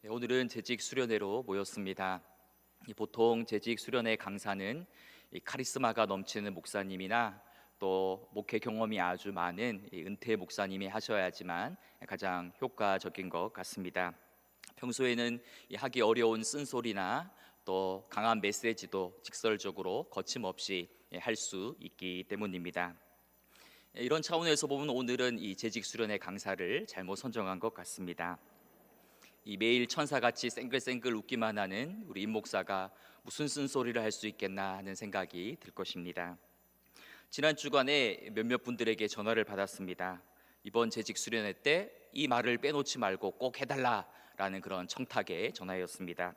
오늘은 재직 수련회로 모였습니다. 보통 재직 수련회 강사는 카리스마가 넘치는 목사님이나 또 목회 경험이 아주 많은 은퇴 목사님이 하셔야지만 가장 효과적인 것 같습니다. 평소에는 하기 어려운 쓴소리나 또 강한 메시지도 직설적으로 거침없이 할 수 있기 때문입니다. 이런 차원에서 보면 오늘은 이 재직 수련회 강사를 잘못 선정한 것 같습니다. 이 매일 천사같이 쌩글쌩글 웃기만 하는 우리 임 목사가 무슨 쓴소리를 할 수 있겠나 하는 생각이 들 것입니다. 지난 주간에 몇몇 분들에게 전화를 받았습니다. 이번 재직 수련회 때 이 말을 빼놓지 말고 꼭 해달라라는 그런 청탁의 전화였습니다.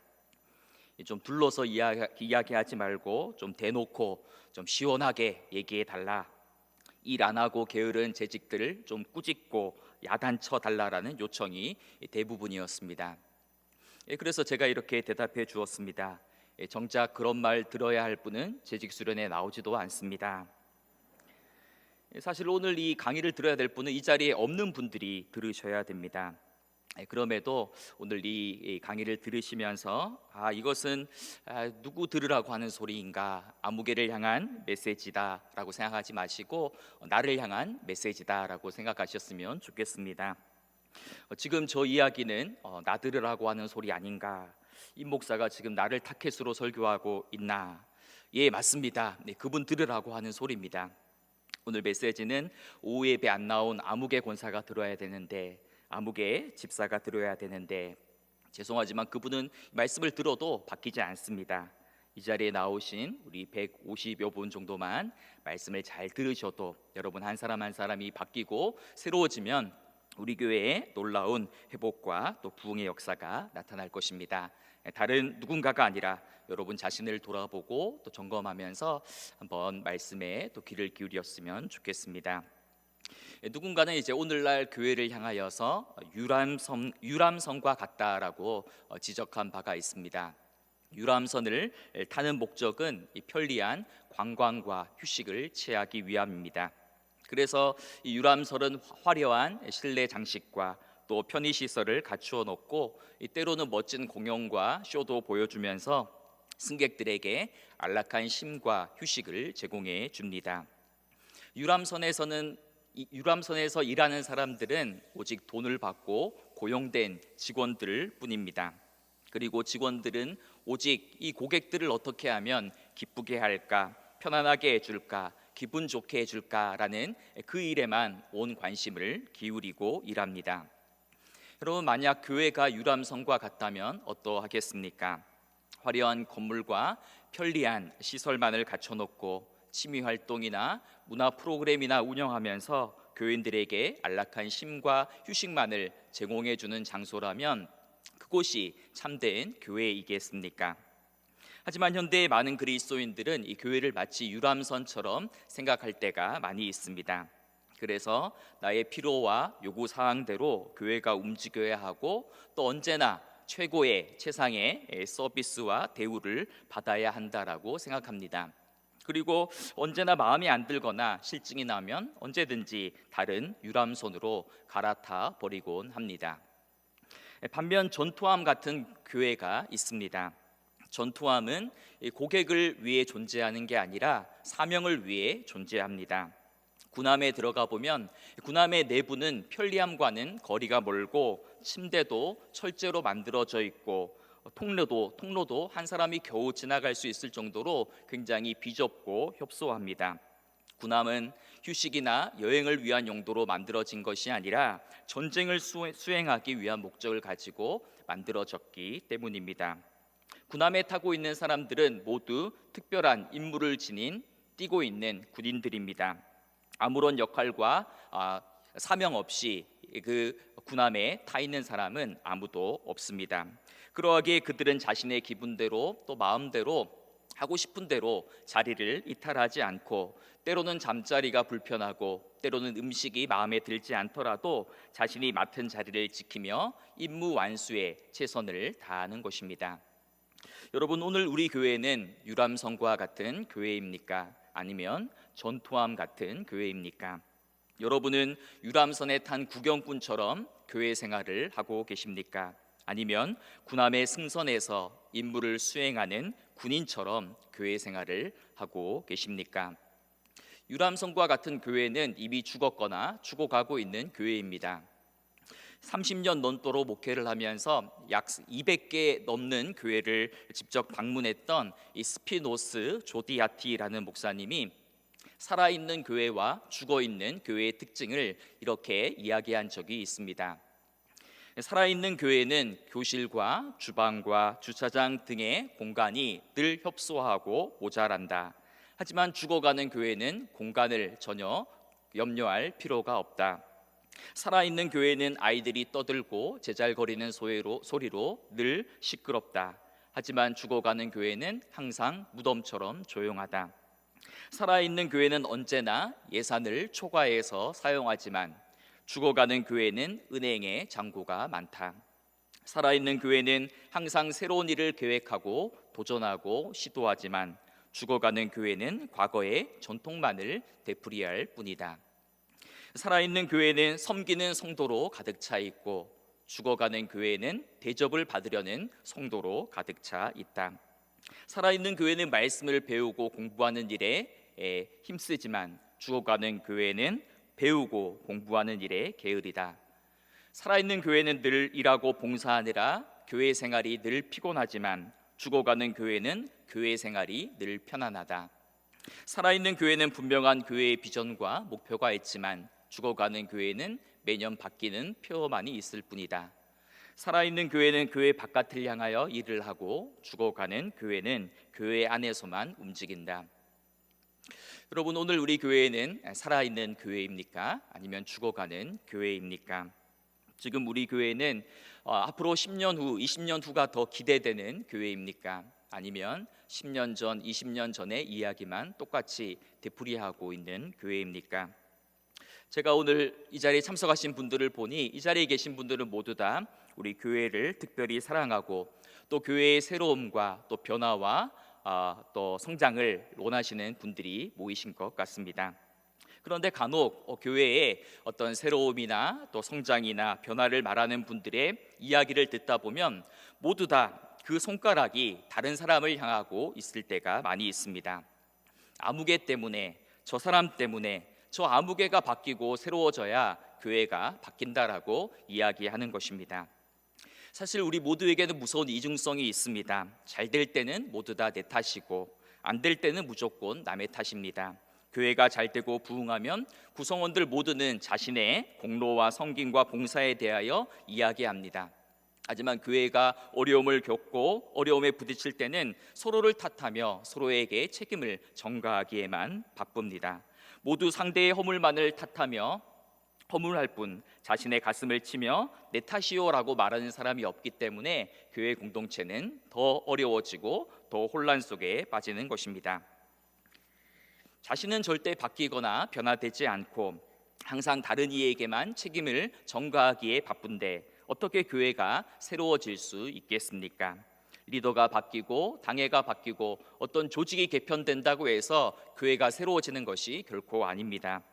좀 둘러서 이야기하지 말고 좀 대놓고 좀 시원하게 얘기해 달라. 일 안 하고 게으른 재직들을 좀 꾸짖고 야단쳐 달라라는 요청이 대부분이었습니다. 그래서 제가 이렇게 대답해 주었습니다. 정작 그런 말 들어야 할 분은 재직 수련에 나오지도 않습니다. 사실 오늘 이 강의를 들어야 될 분은 이 자리에 없는 분들이 들으셔야 됩니다. 그럼에도 오늘 이 강의를 들으시면서 이것은 누구 들으라고 하는 소리인가, 아무개를 향한 메시지다라고 생각하지 마시고 나를 향한 메시지다라고 생각하셨으면 좋겠습니다. 지금 저 이야기는 나 들으라고 하는 소리 아닌가, 임 목사가 지금 나를 타켓으로 설교하고 있나? 예, 맞습니다. 네, 그분 들으라고 하는 소리입니다. 오늘 메시지는 오후 예배 안 나온 아무개 권사가 들어야 되는데, 아무개 집사가 들어야 되는데, 죄송하지만 그분은 말씀을 들어도 바뀌지 않습니다. 이 자리에 나오신 우리 150여 분 정도만 말씀을 잘 들으셔도 여러분 한 사람 한 사람이 바뀌고 새로워지면 우리 교회에 놀라운 회복과 또 부흥의 역사가 나타날 것입니다. 다른 누군가가 아니라 여러분 자신을 돌아보고 또 점검하면서 한번 말씀에 또 귀를 기울였으면 좋겠습니다. 누군가는 이제 오늘날 교회를 향하여서 유람선과 같다라고 지적한 바가 있습니다. 유람선을 타는 목적은 이 편리한 관광과 휴식을 취하기 위함입니다. 그래서 이 유람선은 화려한 실내 장식과 또 편의시설을 갖추어 놓고 때로는 멋진 공연과 쇼도 보여주면서 승객들에게 안락한 쉼과 휴식을 제공해 줍니다. 유람선에서 일하는 사람들은 오직 돈을 받고 고용된 직원들 뿐입니다. 그리고 직원들은 오직 이 고객들을 어떻게 하면 기쁘게 할까, 편안하게 해줄까, 기분 좋게 해줄까라는 그 일에만 온 관심을 기울이고 일합니다. 여러분, 만약 교회가 유람선과 같다면 어떠하겠습니까? 화려한 건물과 편리한 시설만을 갖춰놓고 취미활동이나 문화 프로그램이나 운영하면서 교인들에게 안락한 쉼과 휴식만을 제공해주는 장소라면 그곳이 참된 교회이겠습니까? 하지만 현대의 많은 그리스도인들은 이 교회를 마치 유람선처럼 생각할 때가 많이 있습니다. 그래서 나의 필요와 요구 사항대로 교회가 움직여야 하고 또 언제나 최고의 최상의 서비스와 대우를 받아야 한다라고 생각합니다. 그리고 언제나 마음에 안 들거나 실증이 나면 언제든지 다른 유람선으로 갈아타 버리곤 합니다. 반면 전투함 같은 교회가 있습니다. 전투함은 고객을 위해 존재하는 게 아니라 사명을 위해 존재합니다. 군함에 들어가 보면 군함의 내부는 편리함과는 거리가 멀고 침대도 철제로 만들어져 있고 통로도 한 사람이 겨우 지나갈 수 있을 정도로 굉장히 비좁고 협소합니다. 군함은 휴식이나 여행을 위한 용도로 만들어진 것이 아니라 전쟁을 수행하기 위한 목적을 가지고 만들어졌기 때문입니다. 군함에 타고 있는 사람들은 모두 특별한 임무를 지닌 뛰고 있는 군인들입니다. 아무런 역할과 사명 없이 그 군함에 타 있는 사람은 아무도 없습니다. 그러하기에 그들은 자신의 기분대로 또 마음대로 하고 싶은 대로 자리를 이탈하지 않고 때로는 잠자리가 불편하고 때로는 음식이 마음에 들지 않더라도 자신이 맡은 자리를 지키며 임무 완수에 최선을 다하는 것입니다. 여러분, 오늘 우리 교회는 유람선과 같은 교회입니까? 아니면 전투함 같은 교회입니까? 여러분은 유람선에 탄 구경꾼처럼 교회 생활을 하고 계십니까? 아니면 군함의 승선에서 임무를 수행하는 군인처럼 교회 생활을 하고 계십니까? 유람선과 같은 교회는 이미 죽었거나 죽어가고 있는 교회입니다. 30년 넘도록 목회를 하면서 약 200개 넘는 교회를 직접 방문했던 이 스피노스 조디아티라는 목사님이 살아있는 교회와 죽어있는 교회의 특징을 이렇게 이야기한 적이 있습니다. 살아있는 교회는 교실과 주방과 주차장 등의 공간이 늘 협소하고 모자란다. 하지만 죽어가는 교회는 공간을 전혀 염려할 필요가 없다. 살아있는 교회는 아이들이 떠들고 제잘거리는 소리로 늘 시끄럽다. 하지만 죽어가는 교회는 항상 무덤처럼 조용하다. 살아있는 교회는 언제나 예산을 초과해서 사용하지만 죽어가는 교회는 은행에 잔고가 많다. 살아있는 교회는 항상 새로운 일을 계획하고 도전하고 시도하지만 죽어가는 교회는 과거의 전통만을 되풀이할 뿐이다. 살아있는 교회는 섬기는 성도로 가득 차 있고 죽어가는 교회는 대접을 받으려는 성도로 가득 차 있다. 살아있는 교회는 말씀을 배우고 공부하는 일에 힘쓰지만 죽어가는 교회는 배우고 공부하는 일에 게으르다. 살아있는 교회는 늘 일하고 봉사하느라 교회 생활이 늘 피곤하지만 죽어가는 교회는 교회 생활이 늘 편안하다. 살아있는 교회는 분명한 교회의 비전과 목표가 있지만 죽어가는 교회는 매년 바뀌는 표어만이 있을 뿐이다. 살아있는 교회는 교회 바깥을 향하여 일을 하고 죽어가는 교회는 교회 안에서만 움직인다. 여러분, 오늘 우리 교회는 살아있는 교회입니까? 아니면 죽어가는 교회입니까? 지금 우리 교회는 앞으로 10년 후, 20년 후가 더 기대되는 교회입니까? 아니면 10년 전, 20년 전의 이야기만 똑같이 되풀이하고 있는 교회입니까? 제가 오늘 이 자리에 참석하신 분들을 보니 이 자리에 계신 분들은 모두 다 우리 교회를 특별히 사랑하고 또 교회의 새로움과 또 변화와 또 성장을 원하시는 분들이 모이신 것 같습니다. 그런데 간혹 교회의 어떤 새로움이나 또 성장이나 변화를 말하는 분들의 이야기를 듣다 보면 모두 다 그 손가락이 다른 사람을 향하고 있을 때가 많이 있습니다. 아무개 때문에, 저 사람 때문에, 저 아무개가 바뀌고 새로워져야 교회가 바뀐다라고 이야기하는 것입니다. 사실 우리 모두에게는 무서운 이중성이 있습니다. 잘 될 때는 모두 다 내 탓이고 안 될 때는 무조건 남의 탓입니다. 교회가 잘 되고 부흥하면 구성원들 모두는 자신의 공로와 섬김과 봉사에 대하여 이야기합니다. 하지만 교회가 어려움을 겪고 어려움에 부딪힐 때는 서로를 탓하며 서로에게 책임을 전가하기에만 바쁩니다. 모두 상대의 허물만을 탓하며 허물할 뿐 자신의 가슴을 치며 내 탓이요라고 말하는 사람이 없기 때문에 교회 공동체는 더 어려워지고 더 혼란 속에 빠지는 것입니다. 자신은 절대 바뀌거나 변화되지 않고 항상 다른 이에게만 책임을 전가하기에 바쁜데 어떻게 교회가 새로워질 수 있겠습니까? 리더가 바뀌고 당회가 바뀌고 어떤 조직이 개편된다고 해서 교회가 새로워지는 것이 결코 아닙니다.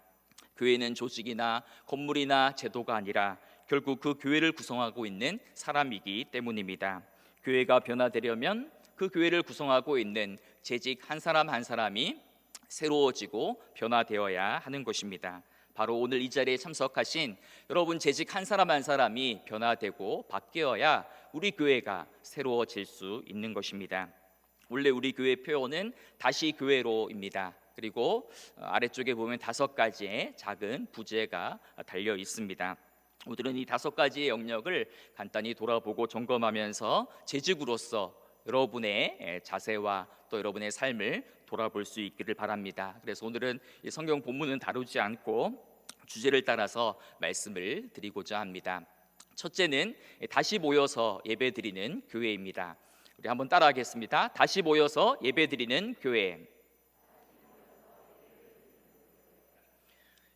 교회는 조직이나 건물이나 제도가 아니라 결국 그 교회를 구성하고 있는 사람이기 때문입니다. 교회가 변화되려면 그 교회를 구성하고 있는 재직 한 사람 한 사람이 새로워지고 변화되어야 하는 것입니다. 바로 오늘 이 자리에 참석하신 여러분 재직 한 사람 한 사람이 변화되고 바뀌어야 우리 교회가 새로워질 수 있는 것입니다. 원래 우리 교회 표어는 다시 교회로입니다. 그리고 아래쪽에 보면 5가지의 작은 부제가 달려 있습니다. 오늘은 이 5가지의 영역을 간단히 돌아보고 점검하면서 재직으로서 여러분의 자세와 또 여러분의 삶을 돌아볼 수 있기를 바랍니다. 그래서 오늘은 이 성경 본문은 다루지 않고 주제를 따라서 말씀을 드리고자 합니다. 첫째는 다시 모여서 예배드리는 교회입니다. 우리 한번 따라하겠습니다. 다시 모여서 예배드리는 교회.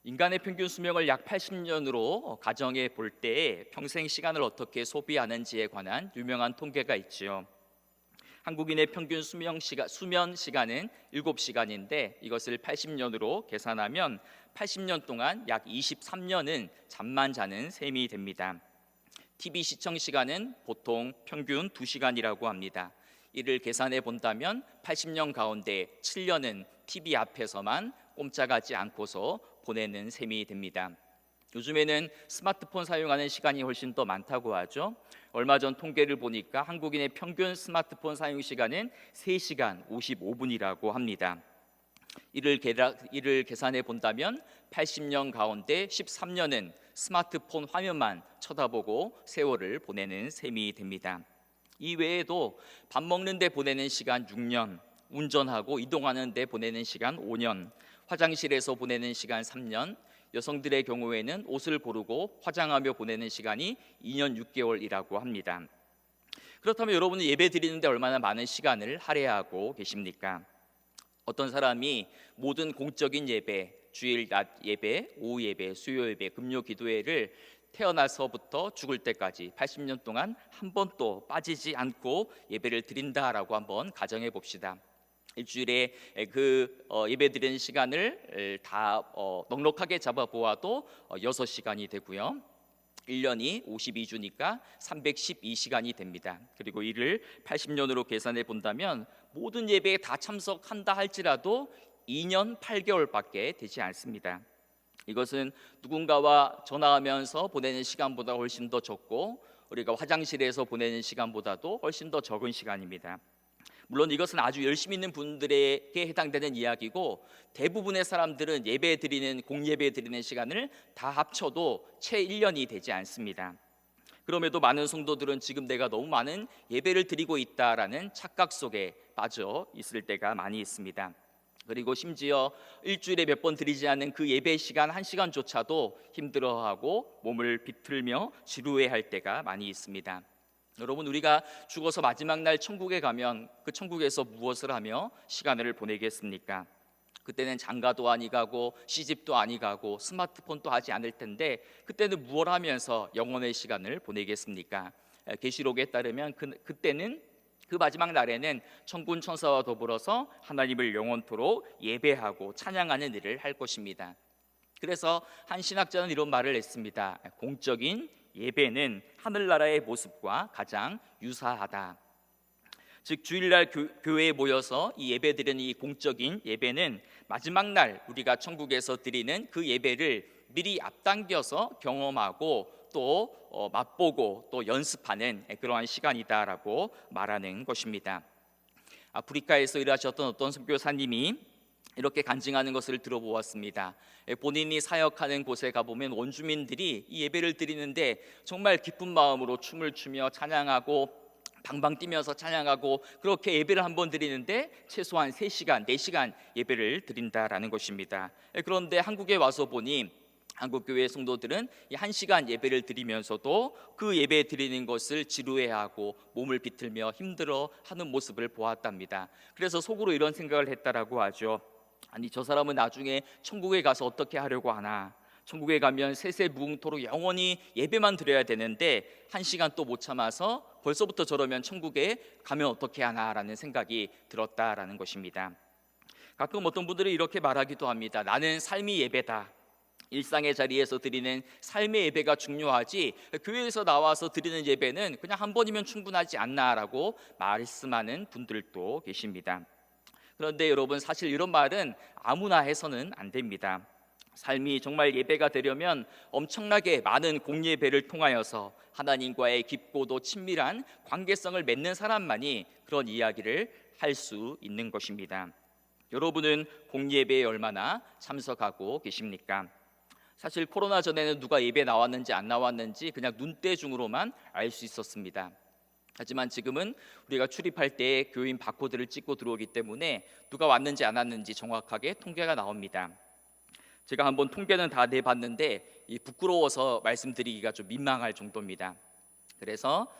인간의 평균 수명을 약 80년으로 가정해 볼 때 평생 시간을 어떻게 소비하는지에 관한 유명한 통계가 있지요. 한국인의 평균 수면 시간은 7시간인데 이것을 80년으로 계산하면 80년 동안 약 23년은 잠만 자는 셈이 됩니다. TV 시청 시간은 보통 평균 2시간이라고 합니다. 이를 계산해 본다면 80년 가운데 7년은 TV 앞에서만 꼼짝하지 않고서 보내는 셈이 됩니다. 요즘에는 스마트폰 사용하는 시간이 훨씬 더 많다고 하죠. 얼마 전 통계를 보니까 한국인의 평균 스마트폰 사용 시간은 3시간 55분이라고 합니다. 이를 계산해 본다면 80년 가운데 13년은 스마트폰 화면만 쳐다보고 세월을 보내는 셈이 됩니다. 이 외에도 밥 먹는 데 보내는 시간 6년, 운전하고 이동하는 데 보내는 시간 5년, 화장실에서 보내는 시간 3년, 여성들의 경우에는 옷을 고르고 화장하며 보내는 시간이 2년 6개월이라고 합니다. 그렇다면 여러분은 예배 드리는데 얼마나 많은 시간을 할애하고 계십니까? 어떤 사람이 모든 공적인 예배, 주일 낮 예배, 오후 예배, 수요 예배, 금요 기도회를 태어나서부터 죽을 때까지 80년 동안 한 번도 빠지지 않고 예배를 드린다라고 한번 가정해 봅시다. 일주일에 예배 드리는 시간을 다 넉넉하게 잡아 보아도 6시간이 되고요. 1년이 52주니까 312시간이 됩니다. 그리고 이를 80년으로 계산해 본다면 모든 예배에 다 참석한다 할지라도 2년 8개월밖에 되지 않습니다. 이것은 누군가와 전화하면서 보내는 시간보다 훨씬 더 적고 우리가 화장실에서 보내는 시간보다도 훨씬 더 적은 시간입니다. 물론 이것은 아주 열심히 있는 분들에게 해당되는 이야기고 대부분의 사람들은 예배 드리는 공예배 드리는 시간을 다 합쳐도 채 1년이 되지 않습니다. 그럼에도 많은 성도들은 지금 내가 너무 많은 예배를 드리고 있다라는 착각 속에 빠져 있을 때가 많이 있습니다. 그리고 심지어 일주일에 몇 번 드리지 않는 그 예배 시간 1시간조차도 힘들어하고 몸을 비틀며 지루해할 때가 많이 있습니다. 여러분, 우리가 죽어서 마지막 날 천국에 가면 그 천국에서 무엇을 하며 시간을 보내겠습니까? 그때는 장가도 아니 가고 시집도 아니 가고 스마트폰도 하지 않을 텐데 그때는 무엇 하면서 영원의 시간을 보내겠습니까? 계시록에 따르면 그때는 그 마지막 날에는 천군 천사와 더불어서 하나님을 영원토록 예배하고 찬양하는 일을 할 것입니다. 그래서 한 신학자는 이런 말을 했습니다. 공적인 예배는 하늘나라의 모습과 가장 유사하다. 즉 주일날 교회에 모여서 이 예배 드리는 이 공적인 예배는 마지막 날 우리가 천국에서 드리는 그 예배를 미리 앞당겨서 경험하고 또 맛보고 또 연습하는 그러한 시간이다라고 말하는 것입니다. 아프리카에서 일하셨던 어떤 선교사님이 이렇게 간증하는 것을 들어보았습니다. 본인이 사역하는 곳에 가보면 원주민들이 이 예배를 드리는데 정말 기쁜 마음으로 춤을 추며 찬양하고 방방 뛰면서 찬양하고 그렇게 예배를 한 번 드리는데 최소한 3시간, 4시간 예배를 드린다라는 것입니다. 그런데 한국에 와서 보니 한국교회 성도들은 이 1시간 예배를 드리면서도 그 예배 드리는 것을 지루해하고 몸을 비틀며 힘들어하는 모습을 보았답니다. 그래서 속으로 이런 생각을 했다라고 하죠. 아니, 저 사람은 나중에 천국에 가서 어떻게 하려고 하나? 천국에 가면 세세무궁토록 영원히 예배만 드려야 되는데 1시간 또 못 참아서 벌써부터 저러면 천국에 가면 어떻게 하나라는 생각이 들었다라는 것입니다. 가끔 어떤 분들이 이렇게 말하기도 합니다. 나는 삶이 예배다. 일상의 자리에서 드리는 삶의 예배가 중요하지 교회에서 나와서 드리는 예배는 그냥 한 번이면 충분하지 않나라고 말씀하는 분들도 계십니다. 그런데 여러분, 사실 이런 말은 아무나 해서는 안 됩니다. 삶이 정말 예배가 되려면 엄청나게 많은 공예배를 통하여서 하나님과의 깊고도 친밀한 관계성을 맺는 사람만이 그런 이야기를 할 수 있는 것입니다. 여러분은 공예배에 얼마나 참석하고 계십니까? 사실 코로나 전에는 누가 예배 나왔는지 안 나왔는지 그냥 눈대중으로만 알 수 있었습니다. 하지만 지금은 우리가 출입할 때 교인 바코드를 찍고 들어오기 때문에 누가 왔는지 안 왔는지 정확하게 통계가 나옵니다. 제가 한번 통계는 다 내봤는데 부끄러워서 말씀드리기가 좀 민망할 정도입니다. 그래서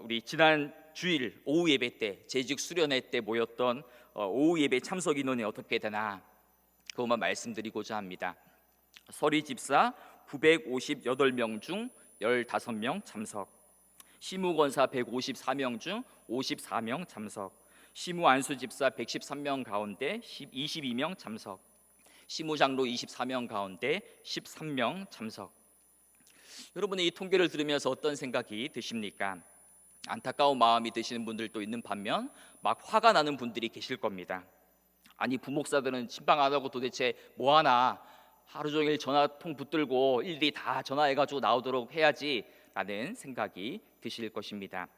우리 지난 주일 오후 예배 때 재직 수련회 때 모였던 오후 예배 참석 인원이 어떻게 되나 그것만 말씀드리고자 합니다. 서리 집사 958명 중 15명 참석, 시무권사 154명 중 54명 참석, 시무안수 집사 113명 가운데 22명 참석, 시무장로 24명 가운데 13명 참석. 여러분이 이 통계를 들으면서 어떤 생각이 드십니까? 안타까운 마음이 드시는 분들도 있는 반면 막 화가 나는 분들이 계실 겁니다. 아니, 부목사들은 신방 안 하고 도대체 뭐 하나, 하루 종일 전화통 붙들고 일일이 다 전화해가지고 나오도록 해야지 라는 생각이 드실 것입니다.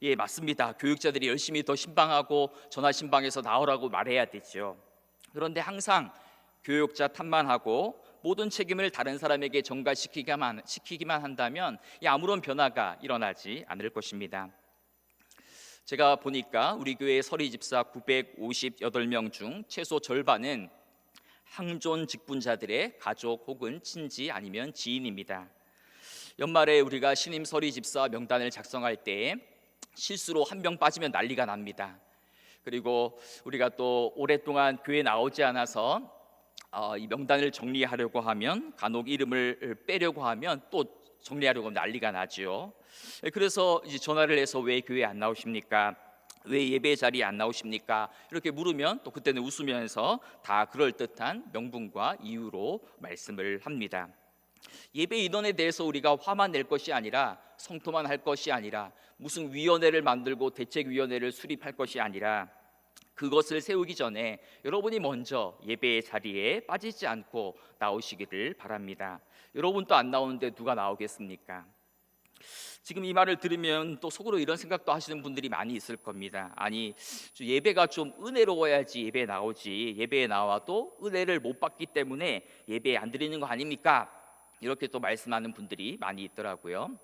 예, 맞습니다. 교육자들이 열심히 더 신방하고 전화 신방에서 나오라고 말해야 되죠. 그런데 항상 교육자 탓만 하고 모든 책임을 다른 사람에게 전가시키기만 한다면 아무런 변화가 일어나지 않을 것입니다. 제가 보니까 우리 교회 서리 집사 958명 중 최소 절반은 항존 직분자들의 가족 혹은 친지 아니면 지인입니다. 연말에 우리가 신임 서리 집사 명단을 작성할 때 실수로 한 명 빠지면 난리가 납니다. 그리고 우리가 또 오랫동안 교회에 나오지 않아서 이 명단을 정리하려고 하면, 간혹 이름을 빼려고 하면 또 정리하려고 하면 난리가 나죠. 그래서 이제 전화를 해서 왜 교회에 안 나오십니까? 왜 예배 자리에 안 나오십니까? 이렇게 물으면 또 그때는 웃으면서 다 그럴듯한 명분과 이유로 말씀을 합니다. 예배 인원에 대해서 우리가 화만 낼 것이 아니라, 성토만 할 것이 아니라, 무슨 위원회를 만들고 대책위원회를 수립할 것이 아니라, 그것을 세우기 전에 여러분이 먼저 예배의 자리에 빠지지 않고 나오시기를 바랍니다. 여러분 또 안 나오는데 누가 나오겠습니까? 지금 이 말을 들으면 또 속으로 이런 생각도 하시는 분들이 많이 있을 겁니다. 아니, 예배가 좀 은혜로워야지 예배에 나오지, 예배에 나와도 은혜를 못 받기 때문에 예배에 안 드리는 거 아닙니까? 이렇게 또 말씀하는 분들이 많이 있더라고요.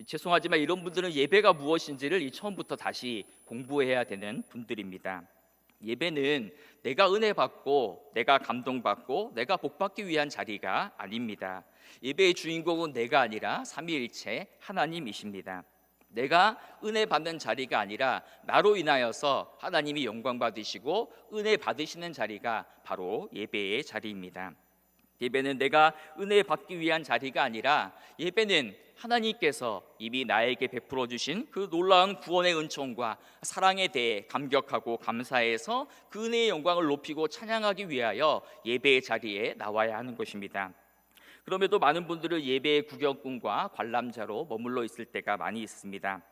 죄송하지만 이런 분들은 예배가 무엇인지를 처음부터 다시 공부해야 되는 분들입니다. 예배는 내가 은혜 받고 내가 감동받고 내가 복받기 위한 자리가 아닙니다. 예배의 주인공은 내가 아니라 삼위일체 하나님이십니다. 내가 은혜 받는 자리가 아니라 나로 인하여서 하나님이 영광 받으시고 은혜 받으시는 자리가 바로 예배의 자리입니다. 예배는 내가 은혜 받기 위한 자리가 아니라, 예배는 하나님께서 이미 나에게 베풀어 주신 그 놀라운 구원의 은총과 사랑에 대해 감격하고 감사해서 그 은혜의 영광을 높이고 찬양하기 위하여 예배의 자리에 나와야 하는 것입니다. 그럼에도 많은 분들은 예배의 구경꾼과 관람자로 머물러 있을 때가 많이 있습니다.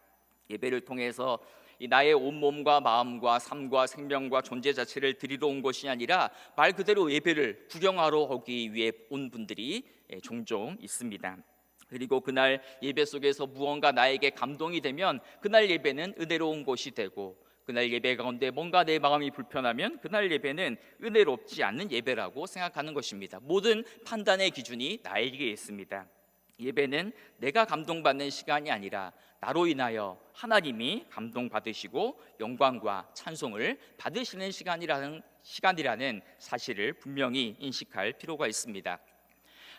예배를 통해서 나의 온몸과 마음과 삶과 생명과 존재 자체를 드리러 온 것이 아니라 말 그대로 예배를 구경하러 오기 위해 온 분들이 종종 있습니다. 그리고 그날 예배 속에서 무언가 나에게 감동이 되면 그날 예배는 은혜로운 것이 되고, 그날 예배 가운데 뭔가 내 마음이 불편하면 그날 예배는 은혜롭지 않는 예배라고 생각하는 것입니다. 모든 판단의 기준이 나에게 있습니다. 예배는 내가 감동받는 시간이 아니라 나로 인하여 하나님이 감동받으시고 영광과 찬송을 받으시는 시간이라는 사실을 분명히 인식할 필요가 있습니다.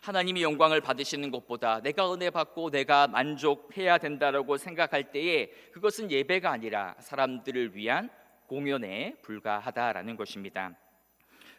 하나님이 영광을 받으시는 것보다 내가 은혜 받고 내가 만족해야 된다고 생각할 때에 그것은 예배가 아니라 사람들을 위한 공연에 불과하다라는 것입니다.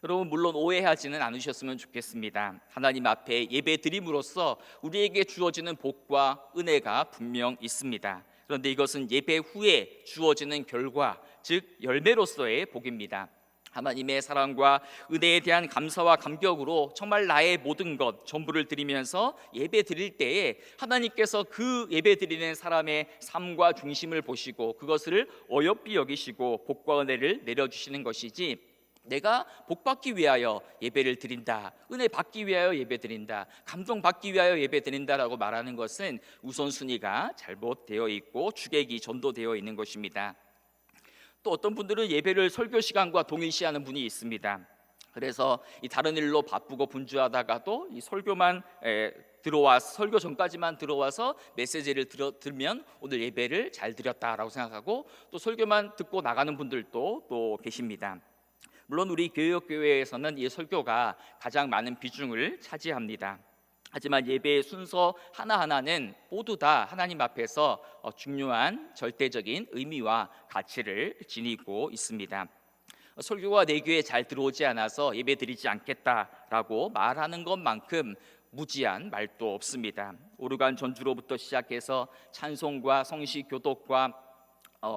여러분, 물론 오해하지는 않으셨으면 좋겠습니다. 하나님 앞에 예배 드림으로써 우리에게 주어지는 복과 은혜가 분명 있습니다. 그런데 이것은 예배 후에 주어지는 결과, 즉 열매로서의 복입니다. 하나님의 사랑과 은혜에 대한 감사와 감격으로 정말 나의 모든 것 전부를 드리면서 예배 드릴 때에 하나님께서 그 예배 드리는 사람의 삶과 중심을 보시고 그것을 어여삐 여기시고 복과 은혜를 내려주시는 것이지, 내가 복받기 위하여 예배를 드린다, 은혜 받기 위하여 예배 드린다, 감동 받기 위하여 예배 드린다라고 말하는 것은 우선순위가 잘못되어 있고 주객이 전도되어 있는 것입니다. 또 어떤 분들은 예배를 설교 시간과 동일시하는 분이 있습니다. 그래서 이 다른 일로 바쁘고 분주하다가도 이 설교만 설교 전까지만 들어와서 메시지를 들으면 오늘 예배를 잘 드렸다라고 생각하고 또 설교만 듣고 나가는 분들도 또 계십니다. 물론 우리 교회에서는 이 설교가 가장 많은 비중을 차지합니다. 하지만 예배의 순서 하나하나는 모두 다 하나님 앞에서 중요한 절대적인 의미와 가치를 지니고 있습니다. 설교가 내 귀에 잘 들어오지 않아서 예배 드리지 않겠다라고 말하는 것만큼 무지한 말도 없습니다. 오르간 전주로부터 시작해서 찬송과 성시 교독과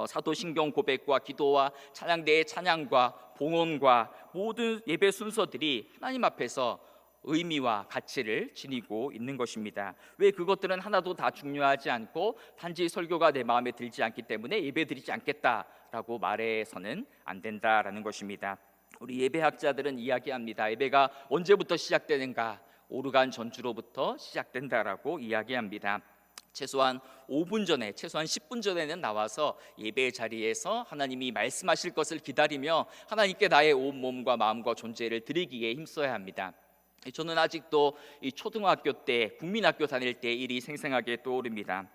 사도신경 고백과 기도와 찬양대의 찬양과 봉헌과 모든 예배 순서들이 하나님 앞에서 의미와 가치를 지니고 있는 것입니다. 왜 그것들은 하나도 다 중요하지 않고 단지 설교가 내 마음에 들지 않기 때문에 예배드리지 않겠다라고 말해서는 안 된다라는 것입니다. 우리 예배학자들은 이야기합니다. 예배가 언제부터 시작되는가? 오르간 전주로부터 시작된다라고 이야기합니다. 최소한 5분 전에, 최소한 10분 전에는 나와서 예배 자리에서 하나님이 말씀하실 것을 기다리며 하나님께 나의 온 몸과 마음과 존재를 드리기에 힘써야 합니다. 저는 아직도 이 초등학교 때 국민학교 다닐 때 일이 생생하게 떠오릅니다.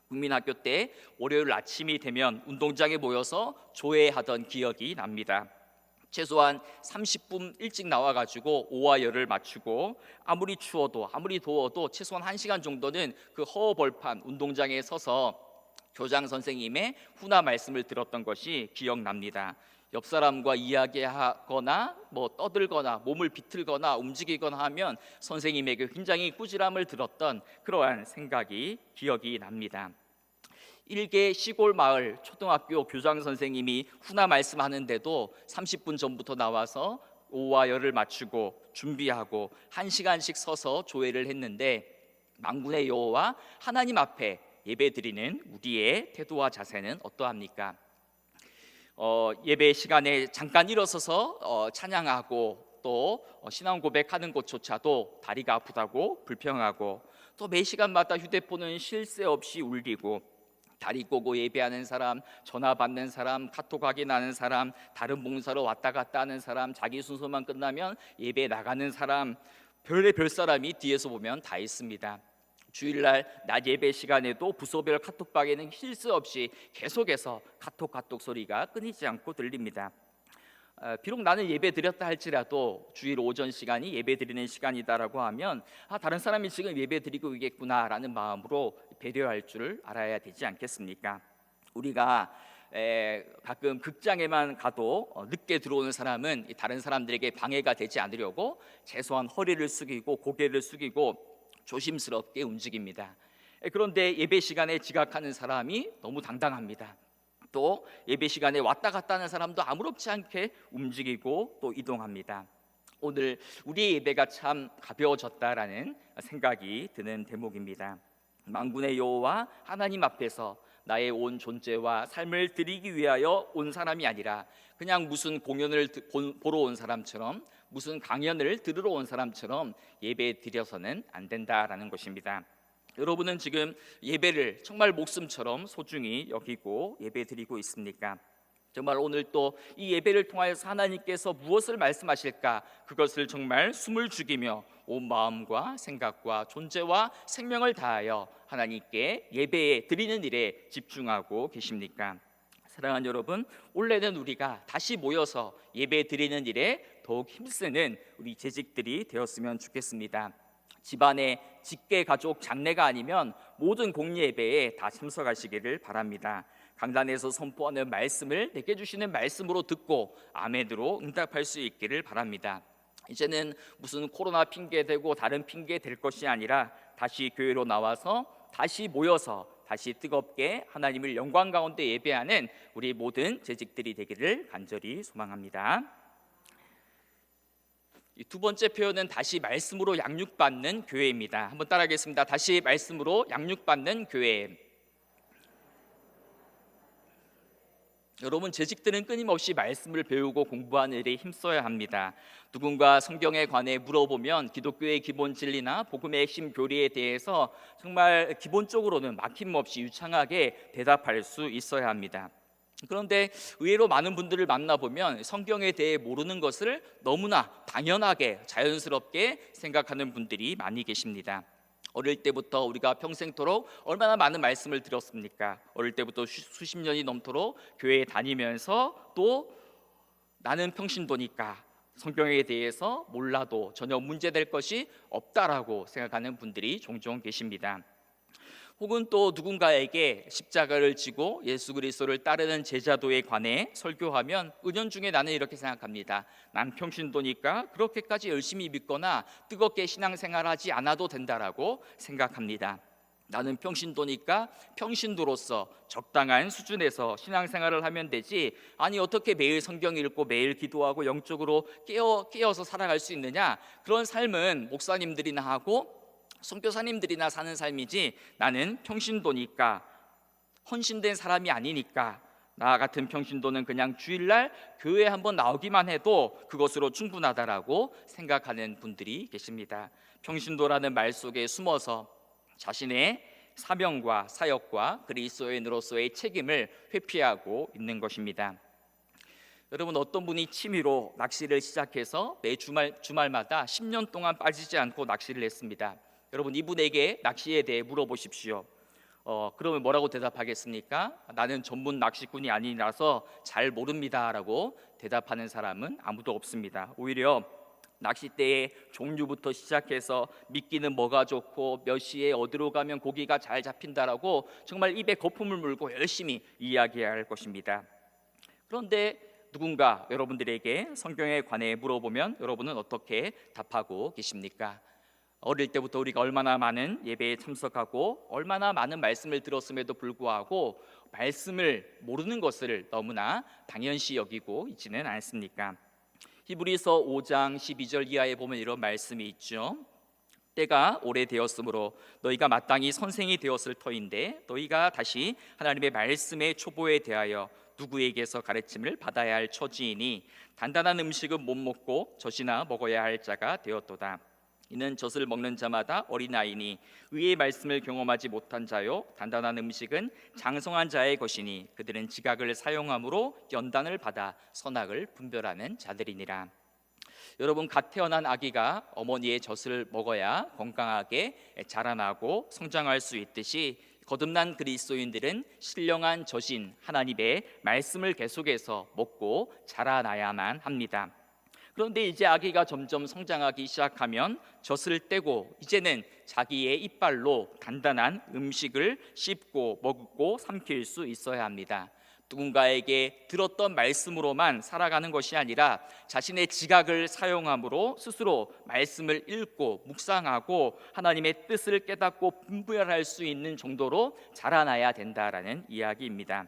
국민학교 때 월요일 아침이 되면 운동장에 모여서 조회하던 기억이 납니다. 최소한 30분 일찍 나와가지고 오와 열을 맞추고 아무리 추워도 아무리 더워도 최소한 1시간 정도는 그 허허벌판 운동장에 서서 교장 선생님의 훈화 말씀을 들었던 것이 기억납니다. 옆 사람과 이야기하거나 떠들거나 몸을 비틀거나 움직이거나 하면 선생님에게 굉장히 꾸지람을 들었던 그러한 생각이 기억이 납니다. 일개 시골 마을 초등학교 교장 선생님이 훈화 말씀하는데도 30분 전부터 나와서 오와 열을 맞추고 준비하고 1시간씩 서서 조회를 했는데 만군의 여호와 하나님 앞에 예배드리는 우리의 태도와 자세는 어떠합니까? 예배 시간에 잠깐 일어서서 찬양하고 또 신앙 고백하는 것조차도 다리가 아프다고 불평하고 또 매 시간마다 휴대폰은 쉴 새 없이 울리고 다리 꼬고 예배하는 사람, 전화 받는 사람, 카톡 확인하는 사람, 다른 봉사로 왔다 갔다 하는 사람, 자기 순서만 끝나면 예배 나가는 사람, 별의 별 사람이 뒤에서 보면 다 있습니다. 주일날 낮 예배 시간에도 부서별 카톡방에는 쉴 새 없이 계속해서 카톡 소리가 끊이지 않고 들립니다. 비록 나는 예배 드렸다 할지라도 주일 오전 시간이 예배 드리는 시간이다라고 하면 다른 사람이 지금 예배 드리고 있겠구나라는 마음으로 배려할 줄 알아야 되지 않겠습니까? 우리가 가끔 극장에만 가도 늦게 들어오는 사람은 다른 사람들에게 방해가 되지 않으려고 최소한 허리를 숙이고 고개를 숙이고 조심스럽게 움직입니다. 그런데 예배 시간에 지각하는 사람이 너무 당당합니다. 또 예배 시간에 왔다 갔다 하는 사람도 아무렇지 않게 움직이고 또 이동합니다. 오늘 우리의 예배가 참 가벼워졌다라는 생각이 드는 대목입니다. 만군의 여호와 하나님 앞에서 나의 온 존재와 삶을 드리기 위하여 온 사람이 아니라 그냥 무슨 공연을 보러 온 사람처럼 무슨 강연을 들으러 온 사람처럼 예배 드려서는 안 된다라는 것입니다. 여러분은 지금 예배를 정말 목숨처럼 소중히 여기고 예배 드리고 있습니까? 정말 오늘 또 이 예배를 통하여서 하나님께서 무엇을 말씀하실까 그것을 정말 숨을 죽이며 온 마음과 생각과 존재와 생명을 다하여 하나님께 예배 드리는 일에 집중하고 계십니까? 사랑하는 여러분, 올해는 우리가 다시 모여서 예배 드리는 일에 더욱 힘쓰는 우리 재직들이 되었으면 좋겠습니다. 집안의 직계 가족 장례가 아니면 모든 공예배에 다 참석하시기를 바랍니다. 강단에서 선포하는 말씀을 내게 주시는 말씀으로 듣고 아멘으로 응답할 수 있기를 바랍니다. 이제는 무슨 코로나 핑계 대고 다른 핑계 될 것이 아니라 다시 교회로 나와서 다시 모여서 다시 뜨겁게 하나님을 영광 가운데 예배하는 우리 모든 재직들이 되기를 간절히 소망합니다. 두 번째 표현은 다시 말씀으로 양육받는 교회입니다. 한번 따라하겠습니다. 다시 말씀으로 양육받는 교회. 여러분, 재직들은 끊임없이 말씀을 배우고 공부하는 일에 힘써야 합니다. 누군가 성경에 관해 물어보면 기독교의 기본 진리나 복음의 핵심 교리에 대해서 정말 기본적으로는 막힘없이 유창하게 대답할 수 있어야 합니다. 그런데 의외로 많은 분들을 만나보면 성경에 대해 모르는 것을 너무나 당연하게 자연스럽게 생각하는 분들이 많이 계십니다. 어릴 때부터 우리가 평생토록 얼마나 많은 말씀을 들었습니까? 어릴 때부터 수십 년이 넘도록 교회에 다니면서 또 나는 평신도니까 성경에 대해서 몰라도 전혀 문제될 것이 없다라고 생각하는 분들이 종종 계십니다. 혹은 또 누군가에게 십자가를 지고 예수 그리스도를 따르는 제자도에 관해 설교하면 은연중에 나는 이렇게 생각합니다. 난 평신도니까 그렇게까지 열심히 믿거나 뜨겁게 신앙생활하지 않아도 된다라고 생각합니다. 나는 평신도니까 평신도로서 적당한 수준에서 신앙생활을 하면 되지, 아니 어떻게 매일 성경 읽고 매일 기도하고 영적으로 깨어서 살아갈 수 있느냐. 그런 삶은 목사님들이나 하고 선교사님들이나 사는 삶이지, 나는 평신도니까, 헌신된 사람이 아니니까, 나 같은 평신도는 그냥 주일날 교회에 한번 나오기만 해도 그것으로 충분하다라고 생각하는 분들이 계십니다. 평신도라는 말 속에 숨어서 자신의 사명과 사역과 그리스도인으로서의 책임을 회피하고 있는 것입니다. 여러분, 어떤 분이 취미로 낚시를 시작해서 매 주말마다 10년 동안 빠지지 않고 낚시를 했습니다. 여러분, 이분에게 낚시에 대해 물어보십시오. 그러면 뭐라고 대답하겠습니까? 나는 전문 낚시꾼이 아니라서 잘 모릅니다 라고 대답하는 사람은 아무도 없습니다. 오히려 낚싯대의 종류부터 시작해서 미끼는 뭐가 좋고 몇 시에 어디로 가면 고기가 잘 잡힌다라고 정말 입에 거품을 물고 열심히 이야기할 것입니다. 그런데 누군가 여러분들에게 성경에 관해 물어보면 여러분은 어떻게 답하고 계십니까? 어릴 때부터 우리가 얼마나 많은 예배에 참석하고 얼마나 많은 말씀을 들었음에도 불구하고 말씀을 모르는 것을 너무나 당연시 여기고 있지는 않습니까? 히브리서 5장 12절 이하에 보면 이런 말씀이 있죠. 때가 오래되었으므로 너희가 마땅히 선생이 되었을 터인데 너희가 다시 하나님의 말씀의 초보에 대하여 누구에게서 가르침을 받아야 할 처지이니 단단한 음식은 못 먹고 젖이나 먹어야 할 자가 되었도다. 이는 젖을 먹는 자마다 어린아이니 의의 말씀을 경험하지 못한 자요 단단한 음식은 장성한 자의 것이니 그들은 지각을 사용함으로 연단을 받아 선악을 분별하는 자들이니라. 여러분, 갓 태어난 아기가 어머니의 젖을 먹어야 건강하게 자라나고 성장할 수 있듯이 거듭난 그리스도인들은 신령한 젖인 하나님의 말씀을 계속해서 먹고 자라나야만 합니다. 그런데 이제 아기가 점점 성장하기 시작하면 젖을 떼고 이제는 자기의 이빨로 단단한 음식을 씹고 먹고 삼킬 수 있어야 합니다. 누군가에게 들었던 말씀으로만 살아가는 것이 아니라 자신의 지각을 사용함으로 스스로 말씀을 읽고 묵상하고 하나님의 뜻을 깨닫고 분별할 수 있는 정도로 자라나야 된다라는 이야기입니다.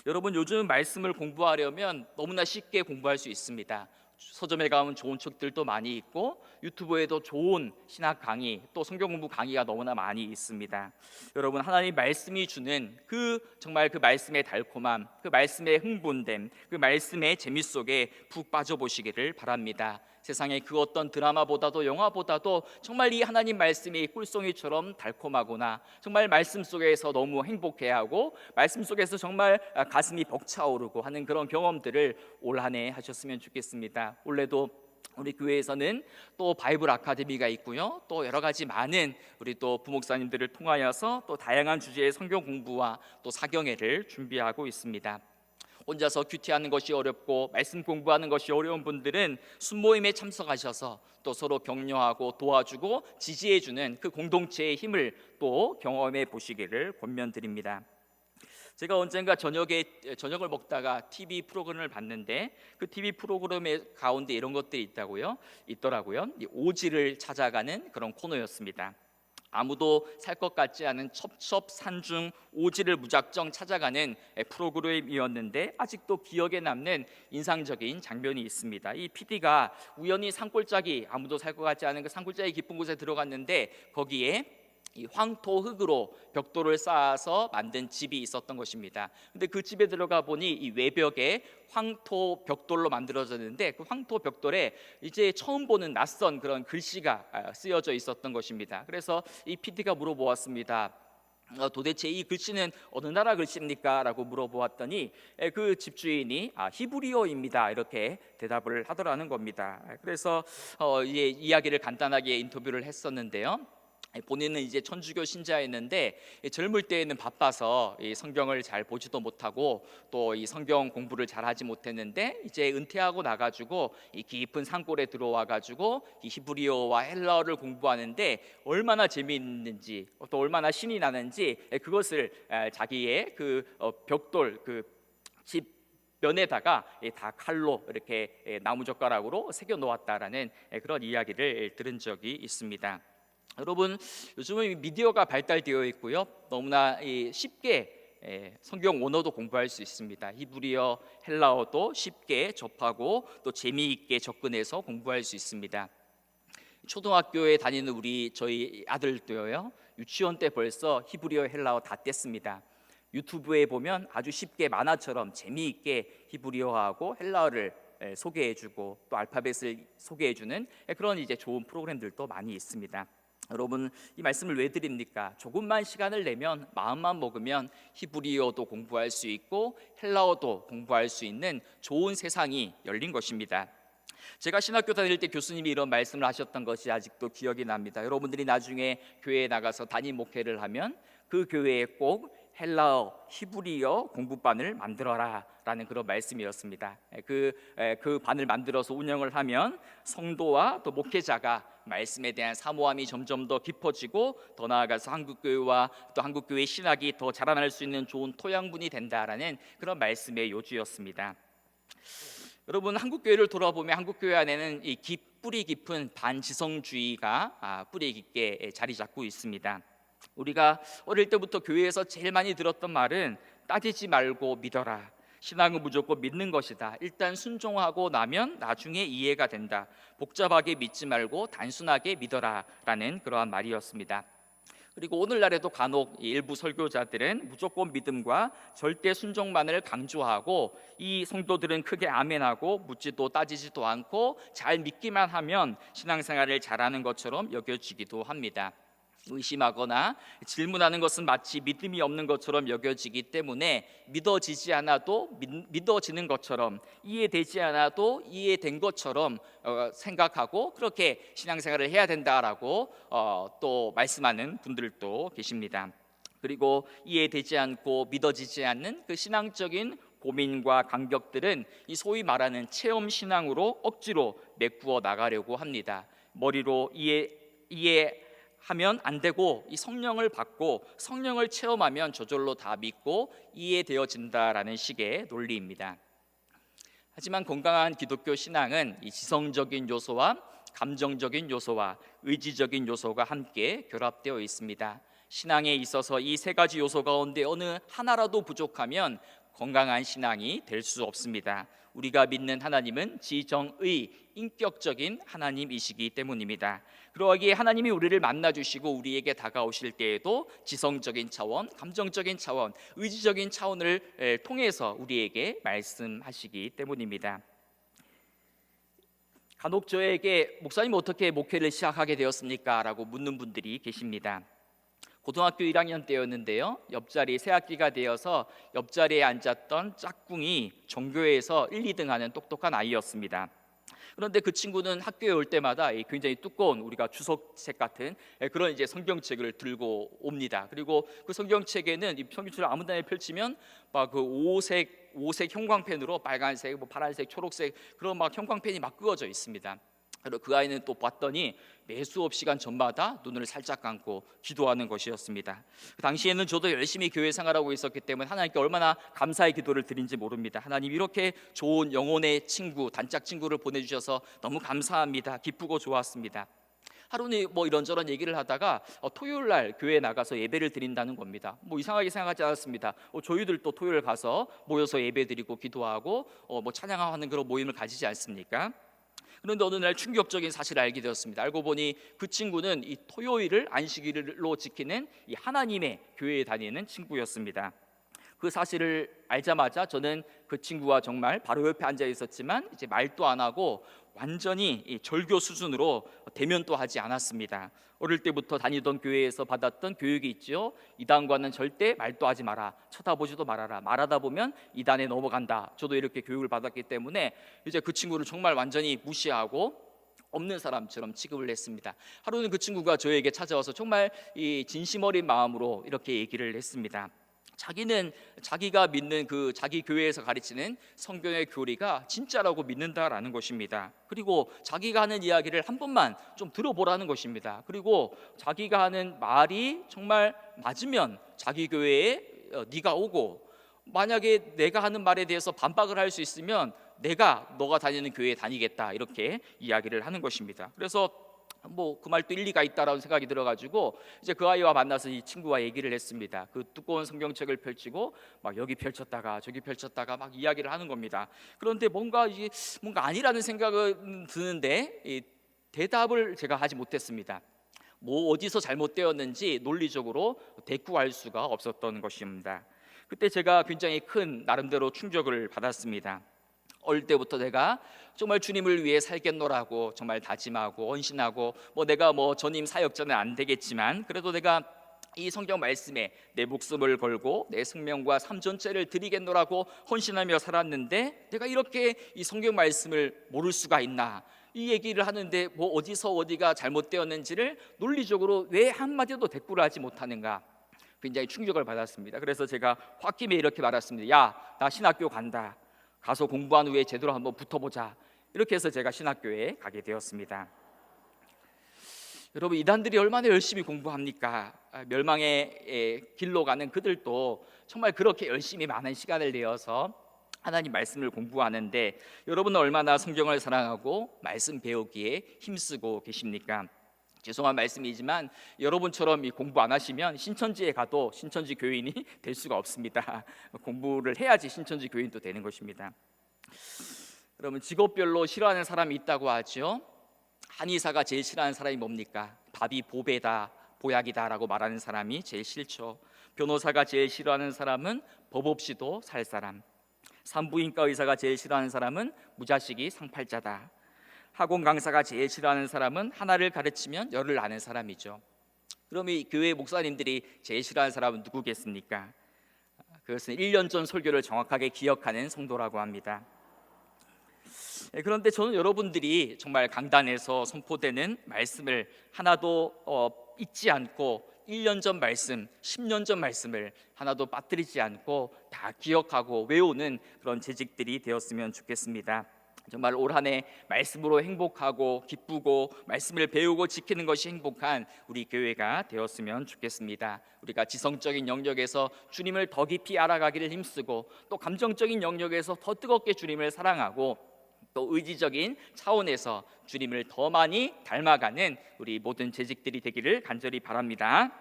여러분, 요즘 말씀을 공부하려면 너무나 쉽게 공부할 수 있습니다. 서점에 가면 좋은 책들도 많이 있고 유튜브에도 좋은 신학 강의, 또 성경 공부 강의가 너무나 많이 있습니다. 여러분, 하나님 말씀이 주는 정말 그 말씀의 달콤함, 그 말씀의 흥분됨, 그 말씀의 재미 속에 푹 빠져보시기를 바랍니다. 세상의 그 어떤 드라마보다도 영화보다도 정말 이 하나님 말씀이 꿀송이처럼 달콤하구나, 정말 말씀 속에서 너무 행복해하고 말씀 속에서 정말 가슴이 벅차오르고 하는 그런 경험들을 올 한 해 하셨으면 좋겠습니다. 올해도 우리 교회에서는 또 바이블 아카데미가 있고요, 또 여러 가지 많은 우리 또 부목사님들을 통하여서 또 다양한 주제의 성경 공부와 또 사경회를 준비하고 있습니다. 혼자서 큐티하는 것이 어렵고 말씀 공부하는 것이 어려운 분들은 순모임에 참석하셔서 또 서로 격려하고 도와주고 지지해주는 그 공동체의 힘을 또 경험해 보시기를 권면드립니다. 제가 언젠가 저녁을 먹다가 TV 프로그램을 봤는데 그 TV 프로그램의 가운데 이런 것들이 있더라고요. 이 오지를 찾아가는 그런 코너였습니다. 아무도 살 것 같지 않은 첩첩산중 오지를 무작정 찾아가는 프로그램이었는데 아직도 기억에 남는 인상적인 장면이 있습니다. 이 PD가 우연히 산골짜기, 아무도 살 것 같지 않은 그 산골짜기 깊은 곳에 들어갔는데 거기에 이 황토 흙으로 벽돌을 쌓아서 만든 집이 있었던 것입니다. 근데 그 집에 들어가 보니 이 외벽에 황토 벽돌로 만들어졌는데 그 황토 벽돌에 이제 처음 보는 낯선 그런 글씨가 쓰여져 있었던 것입니다. 그래서 이 PD가 물어보았습니다. 도대체 이 글씨는 어느 나라 글씨입니까? 라고 물어보았더니 그 집주인이 히브리어입니다 이렇게 대답을 하더라는 겁니다. 그래서 이야기를 간단하게 인터뷰를 했었는데요, 본인은 이제 천주교 신자였는데 젊을 때에는 바빠서 이 성경을 잘 보지도 못하고 또 이 성경 공부를 잘 하지 못했는데 이제 은퇴하고 나가지고 이 깊은 산골에 들어와 가지고 이 히브리어와 헬라어를 공부하는데 얼마나 재미있는지 또 얼마나 신이 나는지 그것을 자기의 벽돌 집 면에다가 다 칼로 이렇게 나무젓가락으로 새겨 놓았다라는 그런 이야기를 들은 적이 있습니다. 여러분, 요즘은 미디어가 발달되어 있고요. 너무나 쉽게 성경 원어도 공부할 수 있습니다. 히브리어, 헬라어도 쉽게 접하고 또 재미있게 접근해서 공부할 수 있습니다. 초등학교에 다니는 저희 아들도요. 유치원 때 벌써 히브리어, 헬라어 다 뗐습니다. 유튜브에 보면 아주 쉽게 만화처럼 재미있게 히브리어하고 헬라어를 소개해주고 또 알파벳을 소개해주는 그런 이제 좋은 프로그램들도 많이 있습니다. 여러분, 이 말씀을 왜 드립니까? 조금만 시간을 내면, 마음만 먹으면 히브리어도 공부할 수 있고 헬라어도 공부할 수 있는 좋은 세상이 열린 것입니다. 제가 신학교 다닐 때 교수님이 이런 말씀을 하셨던 것이 아직도 기억이 납니다. 여러분들이 나중에 교회에 나가서 담임 목회를 하면 그 교회에 꼭 헬라어, 히브리어 공부반을 만들어라 라는 그런 말씀이었습니다. 그 반을 만들어서 운영을 하면 성도와 또 목회자가 말씀에 대한 사모함이 점점 더 깊어지고 더 나아가서 한국교회와 또 한국교회 신학이 더 자라날 수 있는 좋은 토양분이 된다라는 그런 말씀의 요지였습니다. 여러분, 한국교회를 돌아보면 한국교회 안에는 이 뿌리 깊은 반지성주의가 뿌리 깊게 자리 잡고 있습니다. 우리가 어릴 때부터 교회에서 제일 많이 들었던 말은 따지지 말고 믿어라. 신앙은 무조건 믿는 것이다. 일단 순종하고 나면 나중에 이해가 된다. 복잡하게 믿지 말고 단순하게 믿어라 라는 그러한 말이었습니다. 그리고 오늘날에도 간혹 일부 설교자들은 무조건 믿음과 절대 순종만을 강조하고 이 성도들은 크게 아멘하고 묻지도 따지지도 않고 잘 믿기만 하면 신앙생활을 잘하는 것처럼 여겨지기도 합니다. 의심하거나 질문하는 것은 마치 믿음이 없는 것처럼 여겨지기 때문에 믿어지지 않아도 믿어지는 것처럼, 이해되지 않아도 이해된 것처럼 생각하고 그렇게 신앙생활을 해야 된다라고 또 말씀하는 분들도 계십니다. 그리고 이해되지 않고 믿어지지 않는 그 신앙적인 고민과 간격들은 이 소위 말하는 체험 신앙으로 억지로 메꾸어 나가려고 합니다. 머리로 이해하면 안 되고 이 성령을 받고 성령을 체험하면 저절로 다 믿고 이해되어진다라는 식의 논리입니다. 하지만 건강한 기독교 신앙은 이 지성적인 요소와 감정적인 요소와 의지적인 요소가 함께 결합되어 있습니다. 신앙에 있어서 이 세 가지 요소 가운데 어느 하나라도 부족하면 건강한 신앙이 될 수 없습니다. 우리가 믿는 하나님은 지정의 인격적인 하나님이시기 때문입니다. 그러기에 하나님이 우리를 만나주시고 우리에게 다가오실 때에도 지성적인 차원, 감정적인 차원, 의지적인 차원을 통해서 우리에게 말씀하시기 때문입니다. 간혹 저에게 목사님 어떻게 목회를 시작하게 되었습니까? 라고 묻는 분들이 계십니다. 고등학교 1학년 때였는데요, 옆자리 새학기가 되어서 옆자리에 앉았던 짝꿍이 전교에서 1, 2등 하는 똑똑한 아이였습니다. 그런데 그 친구는 학교에 올 때마다 굉장히 두꺼운 우리가 주석책 같은 그런 이제 성경책을 들고 옵니다. 그리고 그 성경책에는 이 성경책을 아무 데나 펼치면 막 그 오색 형광펜으로 빨간색, 뭐 파란색, 초록색 그런 막 형광펜이 막 그어져 있습니다. 그리고 그 아이는 또 봤더니 매 수업 시간 전마다 눈을 살짝 감고 기도하는 것이었습니다. 그 당시에는 저도 열심히 교회 생활하고 있었기 때문에 하나님께 얼마나 감사의 기도를 드린지 모릅니다. 하나님, 이렇게 좋은 영혼의 친구, 단짝 친구를 보내주셔서 너무 감사합니다. 기쁘고 좋았습니다. 하루는 뭐 이런저런 얘기를 하다가 토요일 날 교회에 나가서 예배를 드린다는 겁니다. 뭐 이상하게 생각하지 않았습니다. 저희들도 토요일 가서 모여서 예배 드리고 기도하고 뭐 찬양하는 그런 모임을 가지지 않습니까? 그런데 어느 날 충격적인 사실을 알게 되었습니다. 알고 보니 그 친구는 이 토요일을 안식일로 지키는 이 하나님의 교회에 다니는 친구였습니다. 그 사실을 알자마자 저는 그 친구와 정말 바로 옆에 앉아 있었지만 이제 말도 안 하고 완전히 절교 수준으로 대면도 하지 않았습니다. 어릴 때부터 다니던 교회에서 받았던 교육이 있죠. 이단과는 절대 말도 하지 마라, 쳐다보지도 말아라, 말하다 보면 이단에 넘어간다. 저도 이렇게 교육을 받았기 때문에 이제 그 친구를 정말 완전히 무시하고 없는 사람처럼 취급을 했습니다. 하루는 그 친구가 저에게 찾아와서 정말 이 진심 어린 마음으로 이렇게 얘기를 했습니다. 자기는 자기가 믿는 그 자기 교회에서 가르치는 성경의 교리가 진짜라고 믿는다라는 것입니다. 그리고 자기가 하는 이야기를 한 번만 좀 들어보라는 것입니다. 그리고 자기가 하는 말이 정말 맞으면 자기 교회에 네가 오고, 만약에 내가 하는 말에 대해서 반박을 할 수 있으면 너가 다니는 교회에 다니겠다, 이렇게 이야기를 하는 것입니다. 그래서 뭐 그 말도 일리가 있다라는 생각이 들어가지고 이제 그 아이와 만나서 이 친구와 얘기를 했습니다. 그 두꺼운 성경책을 펼치고 막 여기 펼쳤다가 저기 펼쳤다가 막 이야기를 하는 겁니다. 그런데 뭔가 이게 뭔가 아니라는 생각은 드는데 이 대답을 제가 하지 못했습니다. 뭐 어디서 잘못되었는지 논리적으로 대꾸할 수가 없었던 것입니다. 그때 제가 굉장히 큰 나름대로 충격을 받았습니다. 어릴 때부터 내가 정말 주님을 위해 살겠노라고 정말 다짐하고 헌신하고 뭐 내가 뭐 전임 사역자는 안 되겠지만 그래도 내가 이 성경 말씀에 내 목숨을 걸고 내 생명과 삶 전체를 드리겠노라고 헌신하며 살았는데 내가 이렇게 이 성경 말씀을 모를 수가 있나, 이 얘기를 하는데 뭐 어디서 어디가 잘못되었는지를 논리적으로 왜 한마디도 대꾸를 하지 못하는가, 굉장히 충격을 받았습니다. 그래서 제가 홧김에 이렇게 말했습니다. 야, 나 신학교 간다. 가서 공부한 후에 제대로 한번 붙어보자. 이렇게 해서 제가 신학교에 가게 되었습니다. 여러분, 이단들이 얼마나 열심히 공부합니까? 멸망의 길로 가는 그들도 정말 그렇게 열심히 많은 시간을 내어서 하나님 말씀을 공부하는데 여러분은 얼마나 성경을 사랑하고 말씀 배우기에 힘쓰고 계십니까? 죄송한 말씀이지만 여러분처럼 이 공부 안 하시면 신천지에 가도 신천지 교인이 될 수가 없습니다. 공부를 해야지 신천지 교인도 되는 것입니다. 여러분, 직업별로 싫어하는 사람이 있다고 하죠. 한의사가 제일 싫어하는 사람이 뭡니까? 밥이 보배다, 보약이다라고 말하는 사람이 제일 싫죠. 변호사가 제일 싫어하는 사람은 법 없이도 살 사람. 산부인과 의사가 제일 싫어하는 사람은 무자식이 상팔자다. 학원 강사가 제일 싫어하는 사람은 하나를 가르치면 열을 아는 사람이죠. 그럼 이 교회 목사님들이 제일 싫어하는 사람은 누구겠습니까? 그것은 1년 전 설교를 정확하게 기억하는 성도라고 합니다. 그런데 저는 여러분들이 정말 강단에서 선포되는 말씀을 하나도 잊지 않고 1년 전 말씀, 10년 전 말씀을 하나도 빠뜨리지 않고 다 기억하고 외우는 그런 재직들이 되었으면 좋겠습니다. 정말 올 한 해 말씀으로 행복하고 기쁘고 말씀을 배우고 지키는 것이 행복한 우리 교회가 되었으면 좋겠습니다. 우리가 지성적인 영역에서 주님을 더 깊이 알아가기를 힘쓰고 또 감정적인 영역에서 더 뜨겁게 주님을 사랑하고 또 의지적인 차원에서 주님을 더 많이 닮아가는 우리 모든 재직들이 되기를 간절히 바랍니다.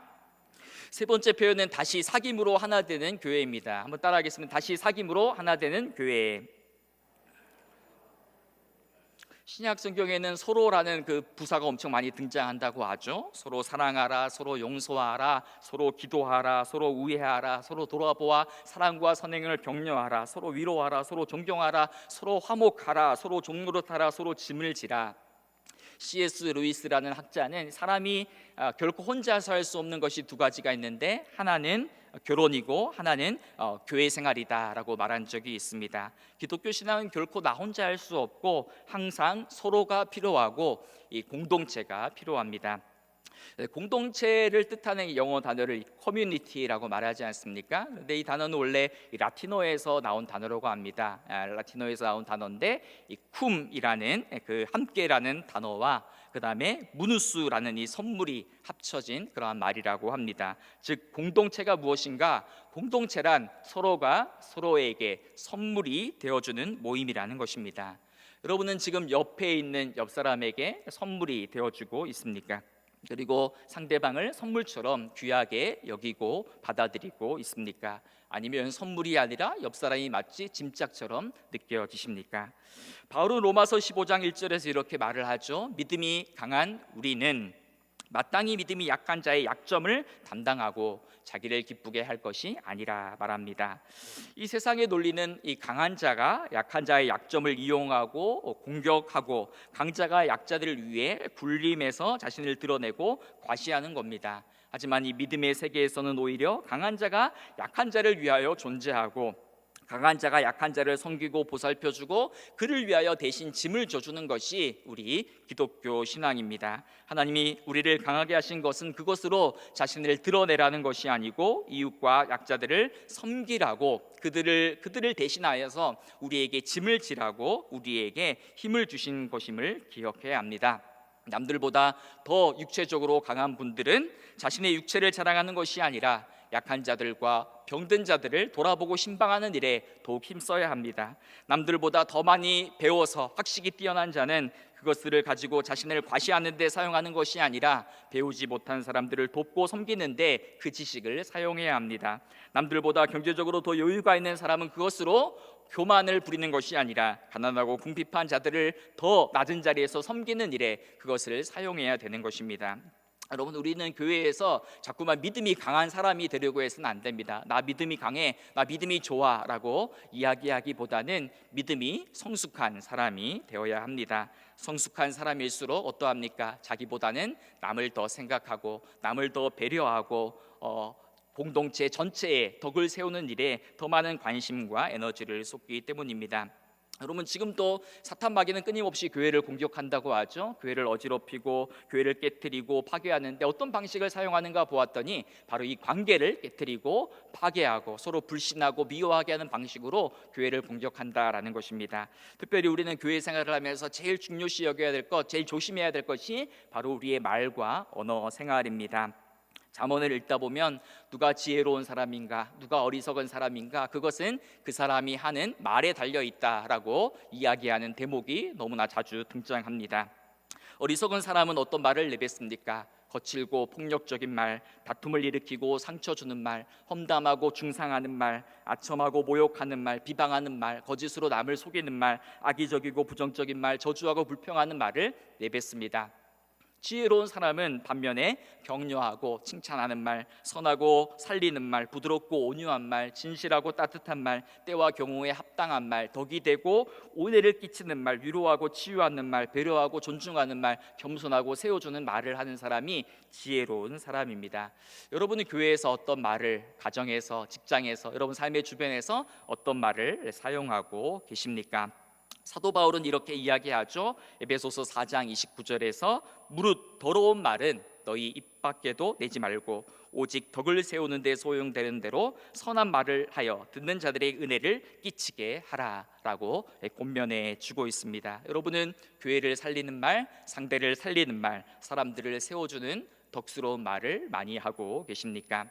세 번째 표현은 다시 사귐으로 하나 되는 교회입니다. 한번 따라하겠습니다. 다시 사귐으로 하나 되는 교회. 신약 성경에는 서로라는 그 부사가 엄청 많이 등장한다고 하죠. 서로 사랑하라, 서로 용서하라, 서로 기도하라, 서로 우애하라, 서로 돌아보아 사랑과 선행을 격려하라, 서로 위로하라, 서로 존경하라, 서로 화목하라, 서로 종노릇하라, 서로 짐을 지라. C.S. 루이스라는 학자는 사람이 결코 혼자서 할 수 없는 것이 두 가지가 있는데 하나는 결혼이고 하나는 교회 생활이다라고 말한 적이 있습니다. 기독교 신앙은 결코 나 혼자 할 수 없고 항상 서로가 필요하고 이 공동체가 필요합니다. 공동체를 뜻하는 영어 단어를 커뮤니티라고 말하지 않습니까? 그런데 이 단어는 원래 라틴어에서 나온 단어라고 합니다. 라틴어에서 나온 단어인데 이 쿰이라는 그 함께라는 단어와 그 다음에 무누스라는 이 선물이 합쳐진 그러한 말이라고 합니다. 즉 공동체가 무엇인가? 공동체란 서로가 서로에게 선물이 되어주는 모임이라는 것입니다. 여러분은 지금 옆에 있는 옆 사람에게 선물이 되어주고 있습니까? 그리고 상대방을 선물처럼 귀하게 여기고 받아들이고 있습니까? 아니면 선물이 아니라 옆 사람이 마치 짐짝처럼 느껴지십니까? 바울은 로마서 15장 1절에서 이렇게 말을 하죠. 믿음이 강한 우리는 마땅히 믿음이 약한 자의 약점을 담당하고 자기를 기쁘게 할 것이 아니라 말합니다. 이 세상의 논리는 이 강한 자가 약한 자의 약점을 이용하고 공격하고 강자가 약자들을 위해 군림해서 자신을 드러내고 과시하는 겁니다. 하지만 이 믿음의 세계에서는 오히려 강한 자가 약한 자를 위하여 존재하고 강한 자가 약한 자를 섬기고 보살펴주고 그를 위하여 대신 짐을 져주는 것이 우리 기독교 신앙입니다. 하나님이 우리를 강하게 하신 것은 그것으로 자신을 드러내라는 것이 아니고 이웃과 약자들을 섬기라고 그들을 대신하여서 우리에게 짐을 지라고 우리에게 힘을 주신 것임을 기억해야 합니다. 남들보다 더 육체적으로 강한 분들은 자신의 육체를 자랑하는 것이 아니라 약한 자들과 병든 자들을 돌아보고 신방하는 일에 더욱 힘써야 합니다. 남들보다 더 많이 배워서 학식이 뛰어난 자는 그것들을 가지고 자신을 과시하는 데 사용하는 것이 아니라 배우지 못한 사람들을 돕고 섬기는 데 그 지식을 사용해야 합니다. 남들보다 경제적으로 더 여유가 있는 사람은 그것으로 교만을 부리는 것이 아니라 가난하고 궁핍한 자들을 더 낮은 자리에서 섬기는 일에 그것을 사용해야 되는 것입니다. 여러분, 우리는 교회에서 자꾸만 믿음이 강한 사람이 되려고 해서는 안 됩니다. 나 믿음이 강해, 나 믿음이 좋아 라고 이야기하기보다는 믿음이 성숙한 사람이 되어야 합니다. 성숙한 사람일수록 어떠합니까? 자기보다는 남을 더 생각하고 남을 더 배려하고 공동체 전체에 덕을 세우는 일에 더 많은 관심과 에너지를 쏟기 때문입니다. 여러분, 지금도 사탄 마귀는 끊임없이 교회를 공격한다고 하죠. 교회를 어지럽히고 교회를 깨트리고 파괴하는데 어떤 방식을 사용하는가 보았더니 바로 이 관계를 깨트리고 파괴하고 서로 불신하고 미워하게 하는 방식으로 교회를 공격한다라는 것입니다. 특별히 우리는 교회 생활을 하면서 제일 중요시 여겨야 될 것, 제일 조심해야 될 것이 바로 우리의 말과 언어 생활입니다. 잠언을 읽다 보면 누가 지혜로운 사람인가, 누가 어리석은 사람인가, 그것은 그 사람이 하는 말에 달려 있다라고 이야기하는 대목이 너무나 자주 등장합니다. 어리석은 사람은 어떤 말을 내뱉습니까? 거칠고 폭력적인 말, 다툼을 일으키고 상처 주는 말, 험담하고 중상하는 말, 아첨하고 모욕하는 말, 비방하는 말, 거짓으로 남을 속이는 말, 악의적이고 부정적인 말, 저주하고 불평하는 말을 내뱉습니다. 지혜로운 사람은 반면에 격려하고 칭찬하는 말, 선하고 살리는 말, 부드럽고 온유한 말, 진실하고 따뜻한 말, 때와 경우에 합당한 말, 덕이 되고 온해를 끼치는 말, 위로하고 치유하는 말, 배려하고 존중하는 말, 겸손하고 세워주는 말을 하는 사람이 지혜로운 사람입니다. 여러분은 교회에서 어떤 말을, 가정에서, 직장에서, 여러분 삶의 주변에서 어떤 말을 사용하고 계십니까? 사도 바울은 이렇게 이야기하죠. 에베소서 4장 29절에서 무릇 더러운 말은 너희 입 밖에도 내지 말고 오직 덕을 세우는 데 소용되는 대로 선한 말을 하여 듣는 자들의 은혜를 끼치게 하라라고 권면해 주고 있습니다. 여러분은 교회를 살리는 말, 상대를 살리는 말, 사람들을 세워주는 덕스러운 말을 많이 하고 계십니까?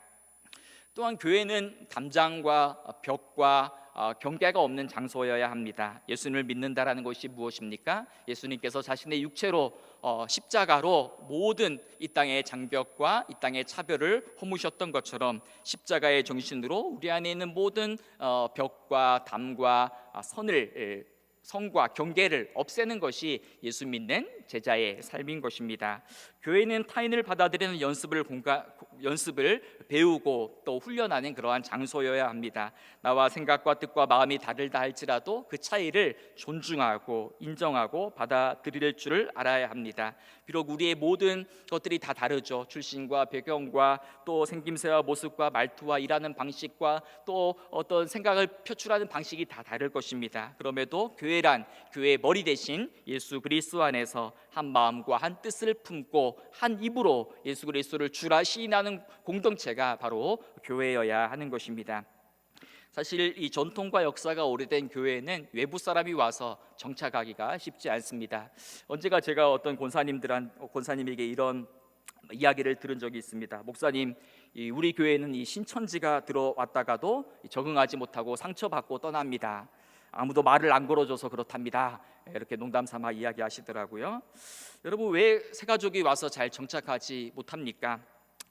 또한 교회는 담장과 벽과 경계가 없는 장소여야 합니다. 예수님을 믿는다라는 것이 무엇입니까? 예수님께서 자신의 육체로 십자가로 모든 이 땅의 장벽과 이 땅의 차별을 허무셨던 것처럼 십자가의 정신으로 우리 안에 있는 모든 벽과 담과 성과 경계를 없애는 것이 예수 믿는 제자의 삶인 것입니다. 교회는 타인을 받아들이는 연습을 배우고 또 훈련하는 그러한 장소여야 합니다. 나와 생각과 뜻과 마음이 다르다 할지라도 그 차이를 존중하고 인정하고 받아들일 줄을 알아야 합니다. 비록 우리의 모든 것들이 다 다르죠. 출신과 배경과 또 생김새와 모습과 말투와 일하는 방식과 또 어떤 생각을 표출하는 방식이 다 다를 것입니다. 그럼에도 교회란 교회의 머리 대신 예수 그리스도 안에서 한 마음과 한 뜻을 품고 한 입으로 예수 그리스도를 주라 시인하는 공동체가 바로 교회여야 하는 것입니다. 사실 이 전통과 역사가 오래된 교회에는 외부 사람이 와서 정착하기가 쉽지 않습니다. 언제가 제가 어떤 권사님에게 이런 이야기를 들은 적이 있습니다. 목사님, 우리 교회는 이 신천지가 들어왔다가도 적응하지 못하고 상처받고 떠납니다. 아무도 말을 안 걸어줘서 그렇답니다. 이렇게 농담 삼아 이야기하시더라고요. 여러분, 왜 새가족이 와서 잘 정착하지 못합니까?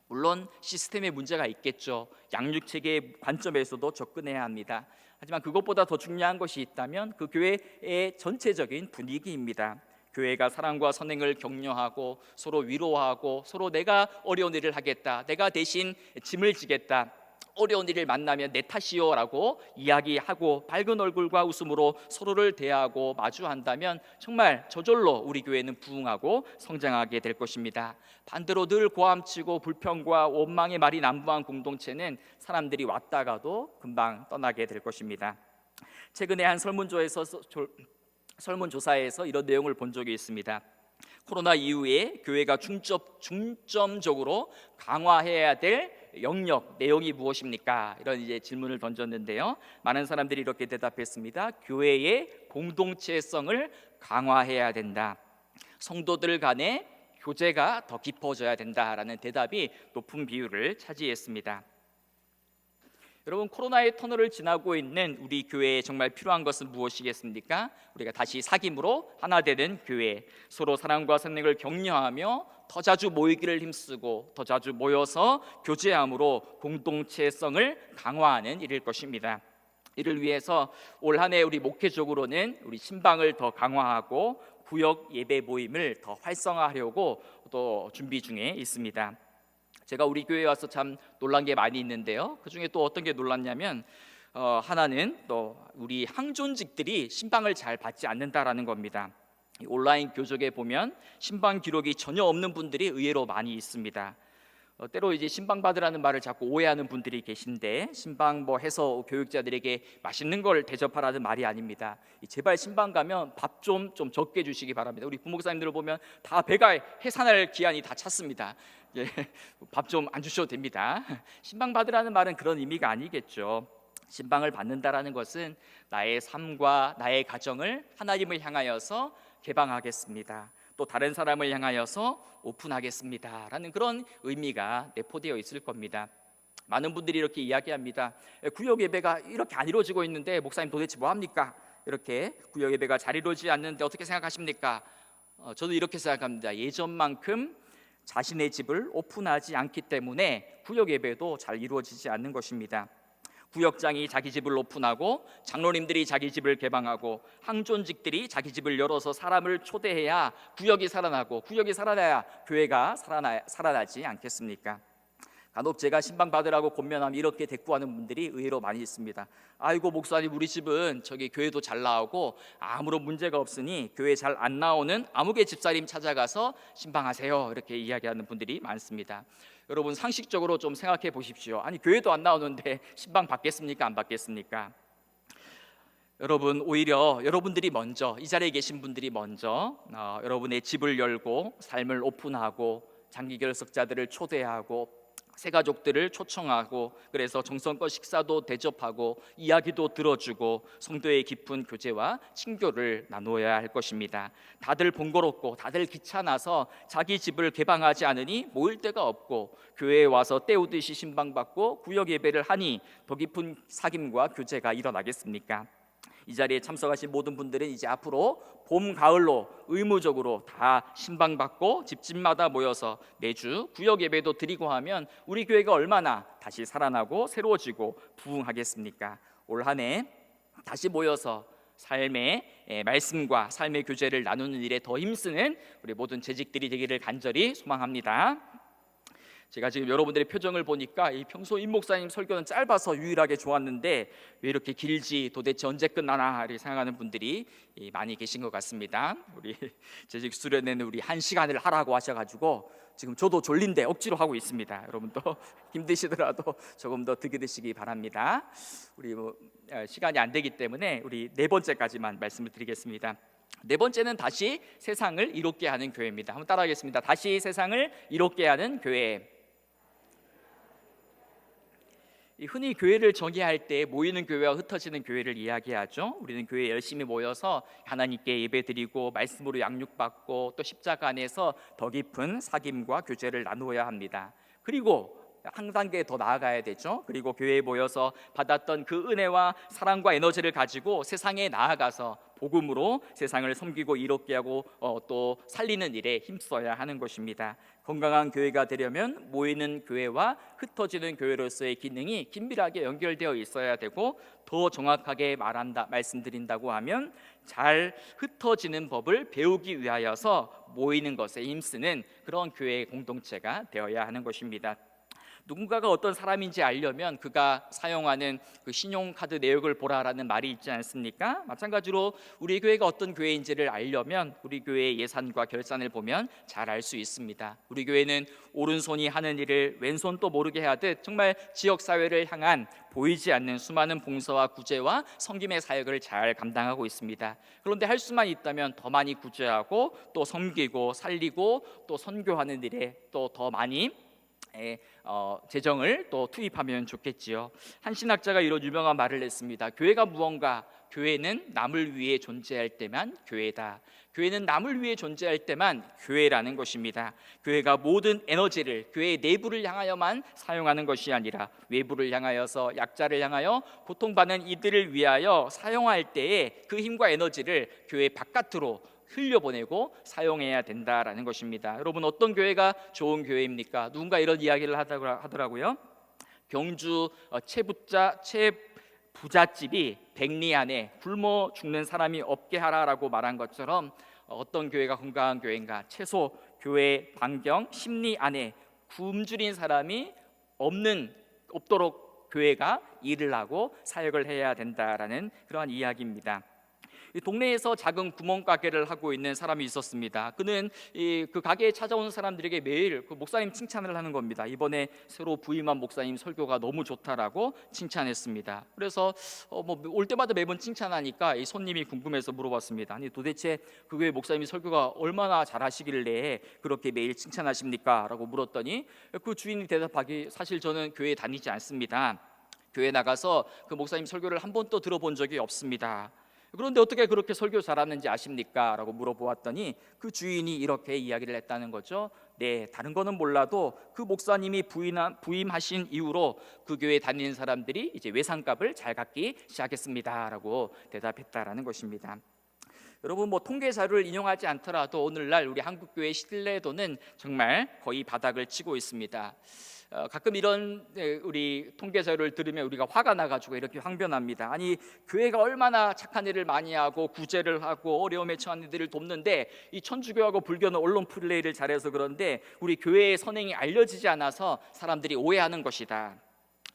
물론 시스템에 문제가 있겠죠. 양육체계의 관점에서도 접근해야 합니다. 하지만 그것보다 더 중요한 것이 있다면 그 교회의 전체적인 분위기입니다. 교회가 사랑과 선행을 격려하고 서로 위로하고 서로 내가 어려운 일을 하겠다, 내가 대신 짐을 지겠다, 어려운 일을 만나면 내 탓이요라고 이야기하고 밝은 얼굴과 웃음으로 서로를 대하고 마주한다면 정말 저절로 우리 교회는 부흥하고 성장하게 될 것입니다. 반대로 늘 고함치고 불평과 원망의 말이 난무한 공동체는 사람들이 왔다가도 금방 떠나게 될 것입니다. 최근에 한 설문조사에서 이런 내용을 본 적이 있습니다. 코로나 이후에 교회가 중점적으로 강화해야 될 영역 내용이 무엇입니까? 이런 이제 질문을 던졌는데요. 많은 사람들이 이렇게 대답했습니다. 교회의 공동체성을 강화해야 된다. 성도들 간의 교제가 더 깊어져야 된다라는 대답이 높은 비율을 차지했습니다. 여러분, 코로나의 터널을 지나고 있는 우리 교회에 정말 필요한 것은 무엇이겠습니까? 우리가 다시 사귐으로 하나 되는 교회, 서로 사랑과 선행을 격려하며 더 자주 모이기를 힘쓰고 더 자주 모여서 교제함으로 공동체성을 강화하는 일일 것입니다. 이를 위해서 올 한 해 우리 목회적으로는 우리 신방을 더 강화하고 구역 예배 모임을 더 활성화하려고 또 준비 중에 있습니다. 제가 우리 교회에 와서 참 놀란 게 많이 있는데요. 그 중에 또 어떤 게 놀랐냐면 하나는 또 우리 항존직들이 신방을 잘 받지 않는다라는 겁니다. 온라인 교적에 보면 신방 기록이 전혀 없는 분들이 의외로 많이 있습니다. 때로 이제 신방 받으라는 말을 자꾸 오해하는 분들이 계신데, 신방 뭐 해서 교육자들에게 맛있는 걸 대접하라는 말이 아닙니다. 제발 신방 가면 밥 좀 적게 주시기 바랍니다. 우리 부목사님들을 보면 다 배가 해산할 기한이 다 찼습니다. 밥 좀 안 주셔도 됩니다. 신방 받으라는 말은 그런 의미가 아니겠죠. 신방을 받는다라는 것은 나의 삶과 나의 가정을 하나님을 향하여서 개방하겠습니다, 또 다른 사람을 향하여서 오픈하겠습니다 라는 그런 의미가 내포되어 있을 겁니다. 많은 분들이 이렇게 이야기합니다. 구역 예배가 이렇게 안 이루어지고 있는데 목사님 도대체 뭐합니까? 이렇게 구역 예배가 잘 이루어지지 않는데 어떻게 생각하십니까? 저도 이렇게 생각합니다. 예전만큼 자신의 집을 오픈하지 않기 때문에 구역 예배도 잘 이루어지지 않는 것입니다. 구역장이 자기 집을 오픈하고 장로님들이 자기 집을 개방하고 항존직들이 자기 집을 열어서 사람을 초대해야 구역이 살아나고, 구역이 살아나야 교회가 살아나지 않겠습니까? 간혹 제가 신방 받으라고 권면하면 이렇게 대꾸하는 분들이 의외로 많이 있습니다. 아이고 목사님, 우리 집은 저기 교회도 잘 나오고 아무런 문제가 없으니 교회 잘 안 나오는 아무개 집사님 찾아가서 신방하세요, 이렇게 이야기하는 분들이 많습니다. 여러분, 상식적으로 좀 생각해 보십시오. 아니, 교회도 안 나오는데 신방 받겠습니까? 안 받겠습니까? 여러분, 오히려 여러분들이 먼저, 이 자리에 계신 분들이 먼저 여러분의 집을 열고 삶을 오픈하고 장기 결석자들을 초대하고 새가족들을 초청하고, 그래서 정성껏 식사도 대접하고 이야기도 들어주고 성도의 깊은 교제와 친교를 나누어야 할 것입니다. 다들 번거롭고 다들 귀찮아서 자기 집을 개방하지 않으니 모일 데가 없고, 교회에 와서 때우듯이 신방받고 구역 예배를 하니 더 깊은 사귐과 교제가 일어나겠습니까? 이 자리에 참석하신 모든 분들은 이제 앞으로 봄, 가을로 의무적으로 다 신방받고 집집마다 모여서 매주 구역 예배도 드리고 하면 우리 교회가 얼마나 다시 살아나고 새로워지고 부흥하겠습니까? 올 한 해 다시 모여서 삶의 말씀과 삶의 교제를 나누는 일에 더 힘쓰는 우리 모든 재직들이 되기를 간절히 소망합니다. 제가 지금 여러분들의 표정을 보니까 이 평소 임 목사님 설교는 짧아서 유일하게 좋았는데 왜 이렇게 길지, 도대체 언제 끝나나 이렇게 생각하는 분들이 많이 계신 것 같습니다. 우리 재직 수련회는 우리 1시간을 하라고 하셔가지고 지금 저도 졸린데 억지로 하고 있습니다. 여러분도 힘드시더라도 조금 더 들으시기 바랍니다. 우리 시간이 안 되기 때문에 우리 4번째까지만 말씀을 드리겠습니다. 4번째는 다시 세상을 이롭게 하는 교회입니다. 한번 따라하겠습니다. 다시 세상을 이롭게 하는 교회. 흔히 교회를 정의할 때 모이는 교회와 흩어지는 교회를 이야기하죠. 우리는 교회에 열심히 모여서 하나님께 예배드리고 말씀으로 양육받고 또 십자가 안에서 더 깊은 사귐과 교제를 나누어야 합니다. 그리고 한 단계 더 나아가야 되죠. 그리고 교회에 모여서 받았던 그 은혜와 사랑과 에너지를 가지고 세상에 나아가서 복음으로 세상을 섬기고 이롭게 하고 또 살리는 일에 힘써야 하는 것입니다. 건강한 교회가 되려면 모이는 교회와 흩어지는 교회로서의 기능이 긴밀하게 연결되어 있어야 되고, 더 정확하게 말씀드린다고 하면 잘 흩어지는 법을 배우기 위하여서 모이는 것에 힘쓰는 그런 교회의 공동체가 되어야 하는 것입니다. 누군가가 어떤 사람인지 알려면 그가 사용하는 그 신용카드 내역을 보라라는 말이 있지 않습니까? 마찬가지로 우리 교회가 어떤 교회인지를 알려면 우리 교회의 예산과 결산을 보면 잘 알 수 있습니다. 우리 교회는 오른손이 하는 일을 왼손도 모르게 하듯 정말 지역사회를 향한 보이지 않는 수많은 봉사와 구제와 섬김의 사역을 잘 감당하고 있습니다. 그런데 할 수만 있다면 더 많이 구제하고 또 섬기고 살리고 또 선교하는 일에 또 더 많이 재정을 또 투입하면 좋겠지요. 한 신학자가 이런 유명한 말을 했습니다. 교회가 무언가? 교회는 남을 위해 존재할 때만 교회다. 교회는 남을 위해 존재할 때만 교회라는 것입니다. 교회가 모든 에너지를 교회의 내부를 향하여만 사용하는 것이 아니라 외부를 향하여서, 약자를 향하여, 고통받는 이들을 위하여 사용할 때에 그 힘과 에너지를 교회 바깥으로 흘려보내고 사용해야 된다라는 것입니다. 여러분, 어떤 교회가 좋은 교회입니까? 누군가 이런 이야기를 하더라고요. 경주 부잣집이 백리 안에 굶어 죽는 사람이 없게 하라라고 말한 것처럼 어떤 교회가 건강한 교회인가? 최소 교회 반경 10리 안에 굶주린 사람이 없도록 교회가 일을 하고 사역을 해야 된다라는 그러한 이야기입니다. 이 동네에서 작은 구멍가게를 하고 있는 사람이 있었습니다. 그는 그 가게에 찾아오는 사람들에게 매일 그 목사님 칭찬을 하는 겁니다. 이번에 새로 부임한 목사님 설교가 너무 좋다라고 칭찬했습니다. 그래서 올 때마다 매번 칭찬하니까 이 손님이 궁금해서 물어봤습니다. 아니, 도대체 그 교회 목사님 설교가 얼마나 잘하시길래 그렇게 매일 칭찬하십니까? 라고 물었더니 그 주인이 대답하기, 사실 저는 교회에 다니지 않습니다. 교회 나가서 그 목사님 설교를 한 번도 들어본 적이 없습니다. 그런데 어떻게 그렇게 설교 잘하는지 아십니까? 라고 물어보았더니 그 주인이 이렇게 이야기를 했다는 거죠. 네, 다른 거는 몰라도 그 목사님이 부임하신 이후로 그 교회에 다니는 사람들이 이제 외상값을 잘 갚기 시작했습니다 라고 대답했다라는 것입니다. 여러분, 통계 자료를 인용하지 않더라도 오늘날 우리 한국교회 신뢰도는 정말 거의 바닥을 치고 있습니다. 가끔 이런 우리 통계 자료를 들으면 우리가 화가 나가지고 이렇게 항변합니다. 아니, 교회가 얼마나 착한 일을 많이 하고 구제를 하고 어려움에 처한 이들을 돕는데 이 천주교하고 불교는 언론 플레이를 잘해서 그런데 우리 교회의 선행이 알려지지 않아서 사람들이 오해하는 것이다.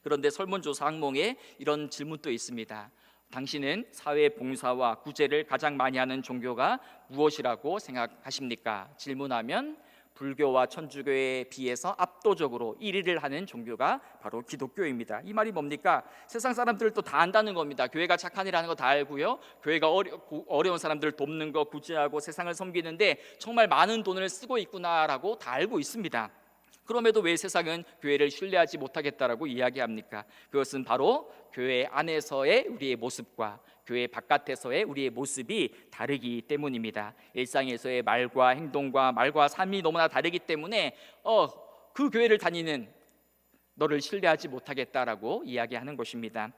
그런데 설문조사 항목에 이런 질문도 있습니다. 당신은 사회 봉사와 구제를 가장 많이 하는 종교가 무엇이라고 생각하십니까? 질문하면 불교와 천주교에 비해서 압도적으로 1위를 하는 종교가 바로 기독교입니다. 이 말이 뭡니까? 세상 사람들도 다 안다는 겁니다. 교회가 착한 일 하는 거 다 알고요, 교회가 어려운 사람들을 돕는 거, 구제하고 세상을 섬기는데 정말 많은 돈을 쓰고 있구나라고 다 알고 있습니다. 그럼에도 왜 세상은 교회를 신뢰하지 못하겠다라고 이야기합니까? 그것은 바로 교회 안에서의 우리의 모습과 교회 바깥에서의 우리의 모습이 다르기 때문입니다. 일상에서의 말과 행동과 말과 삶이 너무나 다르기 때문에 그 교회를 다니는 너를 신뢰하지 못하겠다라고 이야기하는 것입니다.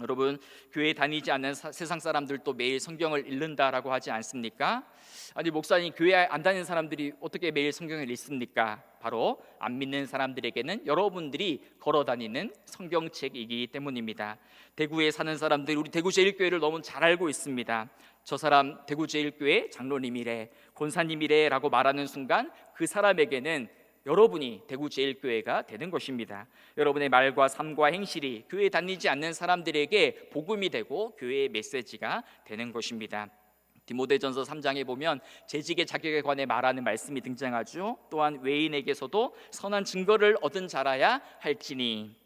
여러분, 교회 다니지 않는 세상 사람들도 매일 성경을 읽는다라고 하지 않습니까? 아니, 목사님, 교회 안 다니는 사람들이 어떻게 매일 성경을 읽습니까? 바로 안 믿는 사람들에게는 여러분들이 걸어다니는 성경책이기 때문입니다. 대구에 사는 사람들, 우리 대구제일교회를 너무 잘 알고 있습니다. 저 사람 대구제일교회 장로님이래, 권사님이래 라고 말하는 순간 그 사람에게는 여러분이 대구제일교회가 되는 것입니다. 여러분의 말과 삶과 행실이 교회 다니지 않는 사람들에게 복음이 되고 교회의 메시지가 되는 것입니다. 디모데전서 3장에 보면 재직의 자격에 관해 말하는 말씀이 등장하죠. 또한 외인에게서도 선한 증거를 얻은 자라야 할지니,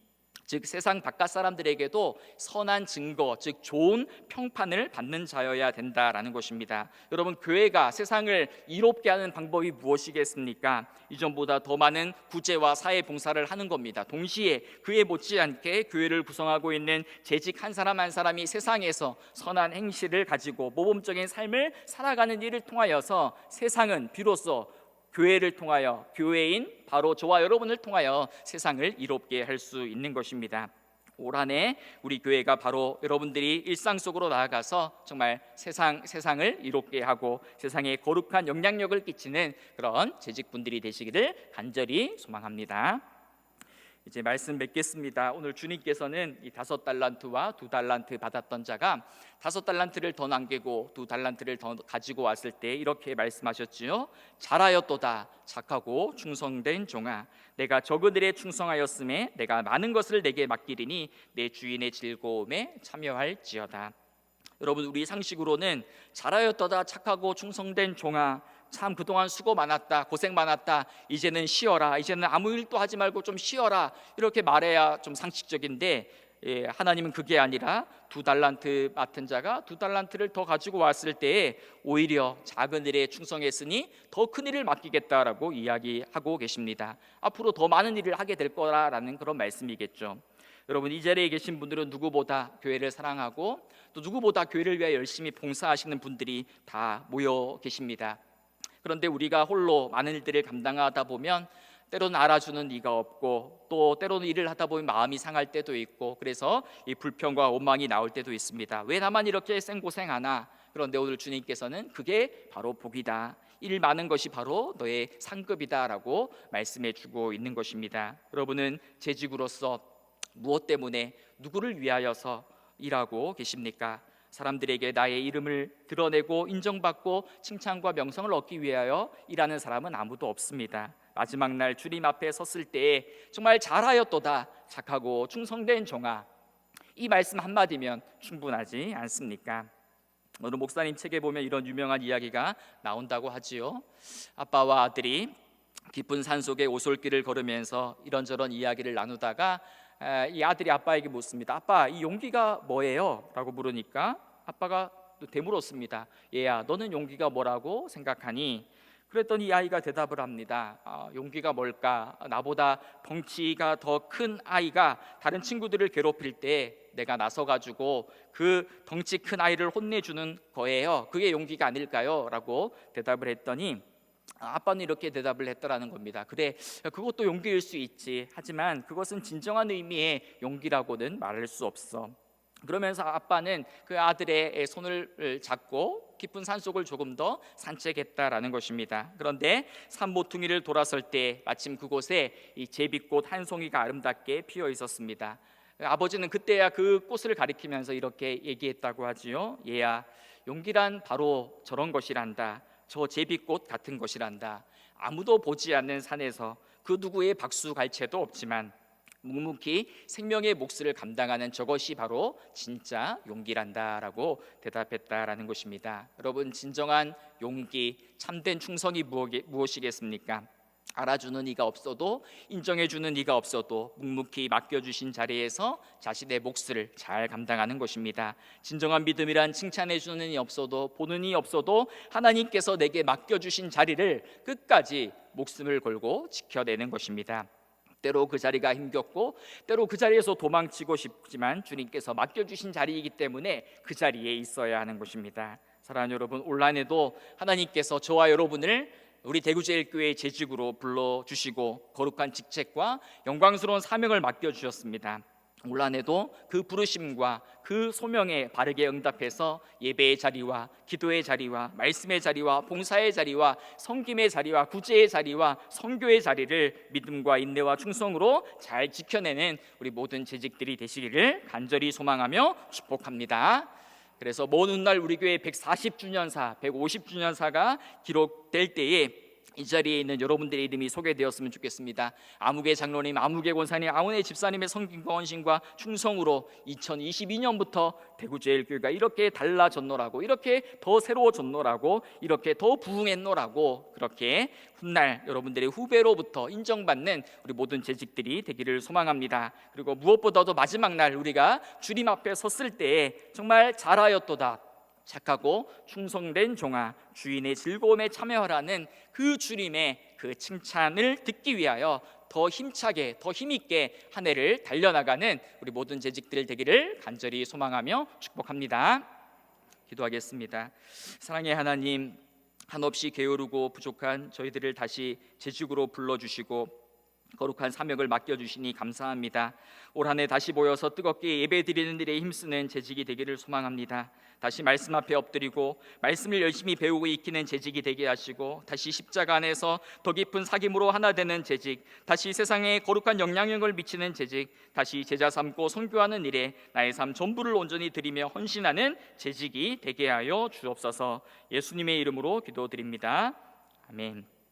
즉 세상 바깥 사람들에게도 선한 증거, 즉 좋은 평판을 받는 자여야 된다라는 것입니다. 여러분, 교회가 세상을 이롭게 하는 방법이 무엇이겠습니까? 이전보다 더 많은 구제와 사회 봉사를 하는 겁니다. 동시에 그에 못지않게 교회를 구성하고 있는 재직 한 사람 한 사람이 세상에서 선한 행실을 가지고 모범적인 삶을 살아가는 일을 통하여서 세상은 비로소 교회를 통하여, 교회인 바로 저와 여러분을 통하여 세상을 이롭게 할 수 있는 것입니다. 올 한 해 우리 교회가 바로 여러분들이 일상 속으로 나아가서 정말 세상을 이롭게 하고 세상에 거룩한 영향력을 끼치는 그런 재직분들이 되시기를 간절히 소망합니다. 이제 말씀 맺겠습니다. 오늘 주님께서는 이 5달란트와 2달란트 받았던 자가 5달란트를 더 남기고 2달란트를 더 가지고 왔을 때 이렇게 말씀하셨지요. 잘하였도다 착하고 충성된 종아, 내가 적은 일에 충성하였음에 내가 많은 것을 내게 맡기리니 내 주인의 즐거움에 참여할지어다. 여러분, 우리 상식으로는 잘하였도다 착하고 충성된 종아, 참 그동안 수고 많았다, 고생 많았다, 이제는 쉬어라, 이제는 아무 일도 하지 말고 좀 쉬어라, 이렇게 말해야 좀 상식적인데 하나님은 그게 아니라 2달란트 맡은 자가 2달란트를 더 가지고 왔을 때에 오히려 작은 일에 충성했으니 더 큰 일을 맡기겠다라고 이야기하고 계십니다. 앞으로 더 많은 일을 하게 될 거라는 그런 말씀이겠죠. 여러분, 이 자리에 계신 분들은 누구보다 교회를 사랑하고 또 누구보다 교회를 위해 열심히 봉사하시는 분들이 다 모여 계십니다. 그런데 우리가 홀로 많은 일들을 감당하다 보면 때로는 알아주는 이가 없고 또 때로는 일을 하다 보면 마음이 상할 때도 있고, 그래서 이 불평과 원망이 나올 때도 있습니다. 왜 나만 이렇게 생고생하나? 그런데 오늘 주님께서는 그게 바로 복이다, 일 많은 것이 바로 너의 상급이다 라고 말씀해 주고 있는 것입니다. 여러분은 재직으로서 무엇 때문에 누구를 위하여서 일하고 계십니까? 사람들에게 나의 이름을 드러내고 인정받고 칭찬과 명성을 얻기 위하여 일하는 사람은 아무도 없습니다. 마지막 날 주님 앞에 섰을 때에 정말 잘하였도다, 착하고 충성된 종아, 이 말씀 한마디면 충분하지 않습니까? 어느 목사님 책에 보면 이런 유명한 이야기가 나온다고 하지요. 아빠와 아들이 깊은 산속의 오솔길을 걸으면서 이런저런 이야기를 나누다가 이 아들이 아빠에게 묻습니다. 아빠, 이 용기가 뭐예요? 라고 물으니까 아빠가 또 되물었습니다. 얘야, 너는 용기가 뭐라고 생각하니? 그랬더니 이 아이가 대답을 합니다. 용기가 뭘까? 나보다 덩치가 더 큰 아이가 다른 친구들을 괴롭힐 때 내가 나서가지고 그 덩치 큰 아이를 혼내주는 거예요. 그게 용기가 아닐까요? 라고 대답을 했더니 아빠는 이렇게 대답을 했더라는 겁니다. 그래, 그것도 용기일 수 있지. 하지만 그것은 진정한 의미의 용기라고는 말할 수 없어. 그러면서 아빠는 그 아들의 손을 잡고 깊은 산속을 조금 더 산책했다라는 것입니다. 그런데 산 모퉁이를 돌아설 때 마침 그곳에 이 제비꽃 한 송이가 아름답게 피어 있었습니다. 아버지는 그때야 그 꽃을 가리키면서 이렇게 얘기했다고 하지요. 얘야, 용기란 바로 저런 것이란다. 저 제비꽃 같은 것이란다. 아무도 보지 않는 산에서 그 누구의 박수갈채도 없지만 묵묵히 생명의 몫을 감당하는 저것이 바로 진짜 용기란다라고 대답했다라는 것입니다. 여러분, 진정한 용기, 참된 충성이 무엇이겠습니까? 알아주는 이가 없어도, 인정해주는 이가 없어도 묵묵히 맡겨주신 자리에서 자신의 몫을 잘 감당하는 것입니다. 진정한 믿음이란 칭찬해주는 이 없어도, 보는 이 없어도 하나님께서 내게 맡겨주신 자리를 끝까지 목숨을 걸고 지켜내는 것입니다. 때로 그 자리가 힘겹고 때로 그 자리에서 도망치고 싶지만 주님께서 맡겨주신 자리이기 때문에 그 자리에 있어야 하는 것입니다. 사랑하는 여러분, 올 한해도 하나님께서 저와 여러분을 우리 대구제일교회의 재직으로 불러주시고 거룩한 직책과 영광스러운 사명을 맡겨주셨습니다. 올 한해도 그 부르심과 그 소명에 바르게 응답해서 예배의 자리와 기도의 자리와 말씀의 자리와 봉사의 자리와 섬김의 자리와 구제의 자리와 선교의 자리를 믿음과 인내와 충성으로 잘 지켜내는 우리 모든 재직들이 되시기를 간절히 소망하며 축복합니다. 그래서 먼 훗날 우리 교회 140주년사, 150주년사가 기록될 때에 이 자리에 있는 여러분들의 이름이 소개되었으면 좋겠습니다. 아무개 장로님, 아무개 권사님, 아무개 집사님의 섬김과 헌신과 충성으로 2022년부터 대구제일교회가 이렇게 달라졌노라고, 이렇게 더 새로워졌노라고, 이렇게 더 부흥했노라고, 그렇게 훗날 여러분들의 후배로부터 인정받는 우리 모든 재직들이 되기를 소망합니다. 그리고 무엇보다도 마지막 날 우리가 주님 앞에 섰을 때에 정말 잘하였도다, 착하고 충성된 종아, 주인의 즐거움에 참여하라는 그 주님의 그 칭찬을 듣기 위하여 더 힘차게, 더 힘있게 한 해를 달려나가는 우리 모든 재직들 되기를 간절히 소망하며 축복합니다. 기도하겠습니다. 사랑의 하나님, 한없이 게으르고 부족한 저희들을 다시 재직으로 불러주시고 거룩한 사명을 맡겨주시니 감사합니다. 올 한 해 다시 모여서 뜨겁게 예배드리는 일에 힘쓰는 재직이 되기를 소망합니다. 다시 말씀 앞에 엎드리고 말씀을 열심히 배우고 익히는 재직이 되게 하시고, 다시 십자가 안에서 더 깊은 사귐으로 하나 되는 재직, 다시 세상에 거룩한 영향력을 미치는 재직, 다시 제자 삼고 선교하는 일에 나의 삶 전부를 온전히 드리며 헌신하는 재직이 되게 하여 주옵소서. 예수님의 이름으로 기도드립니다. 아멘.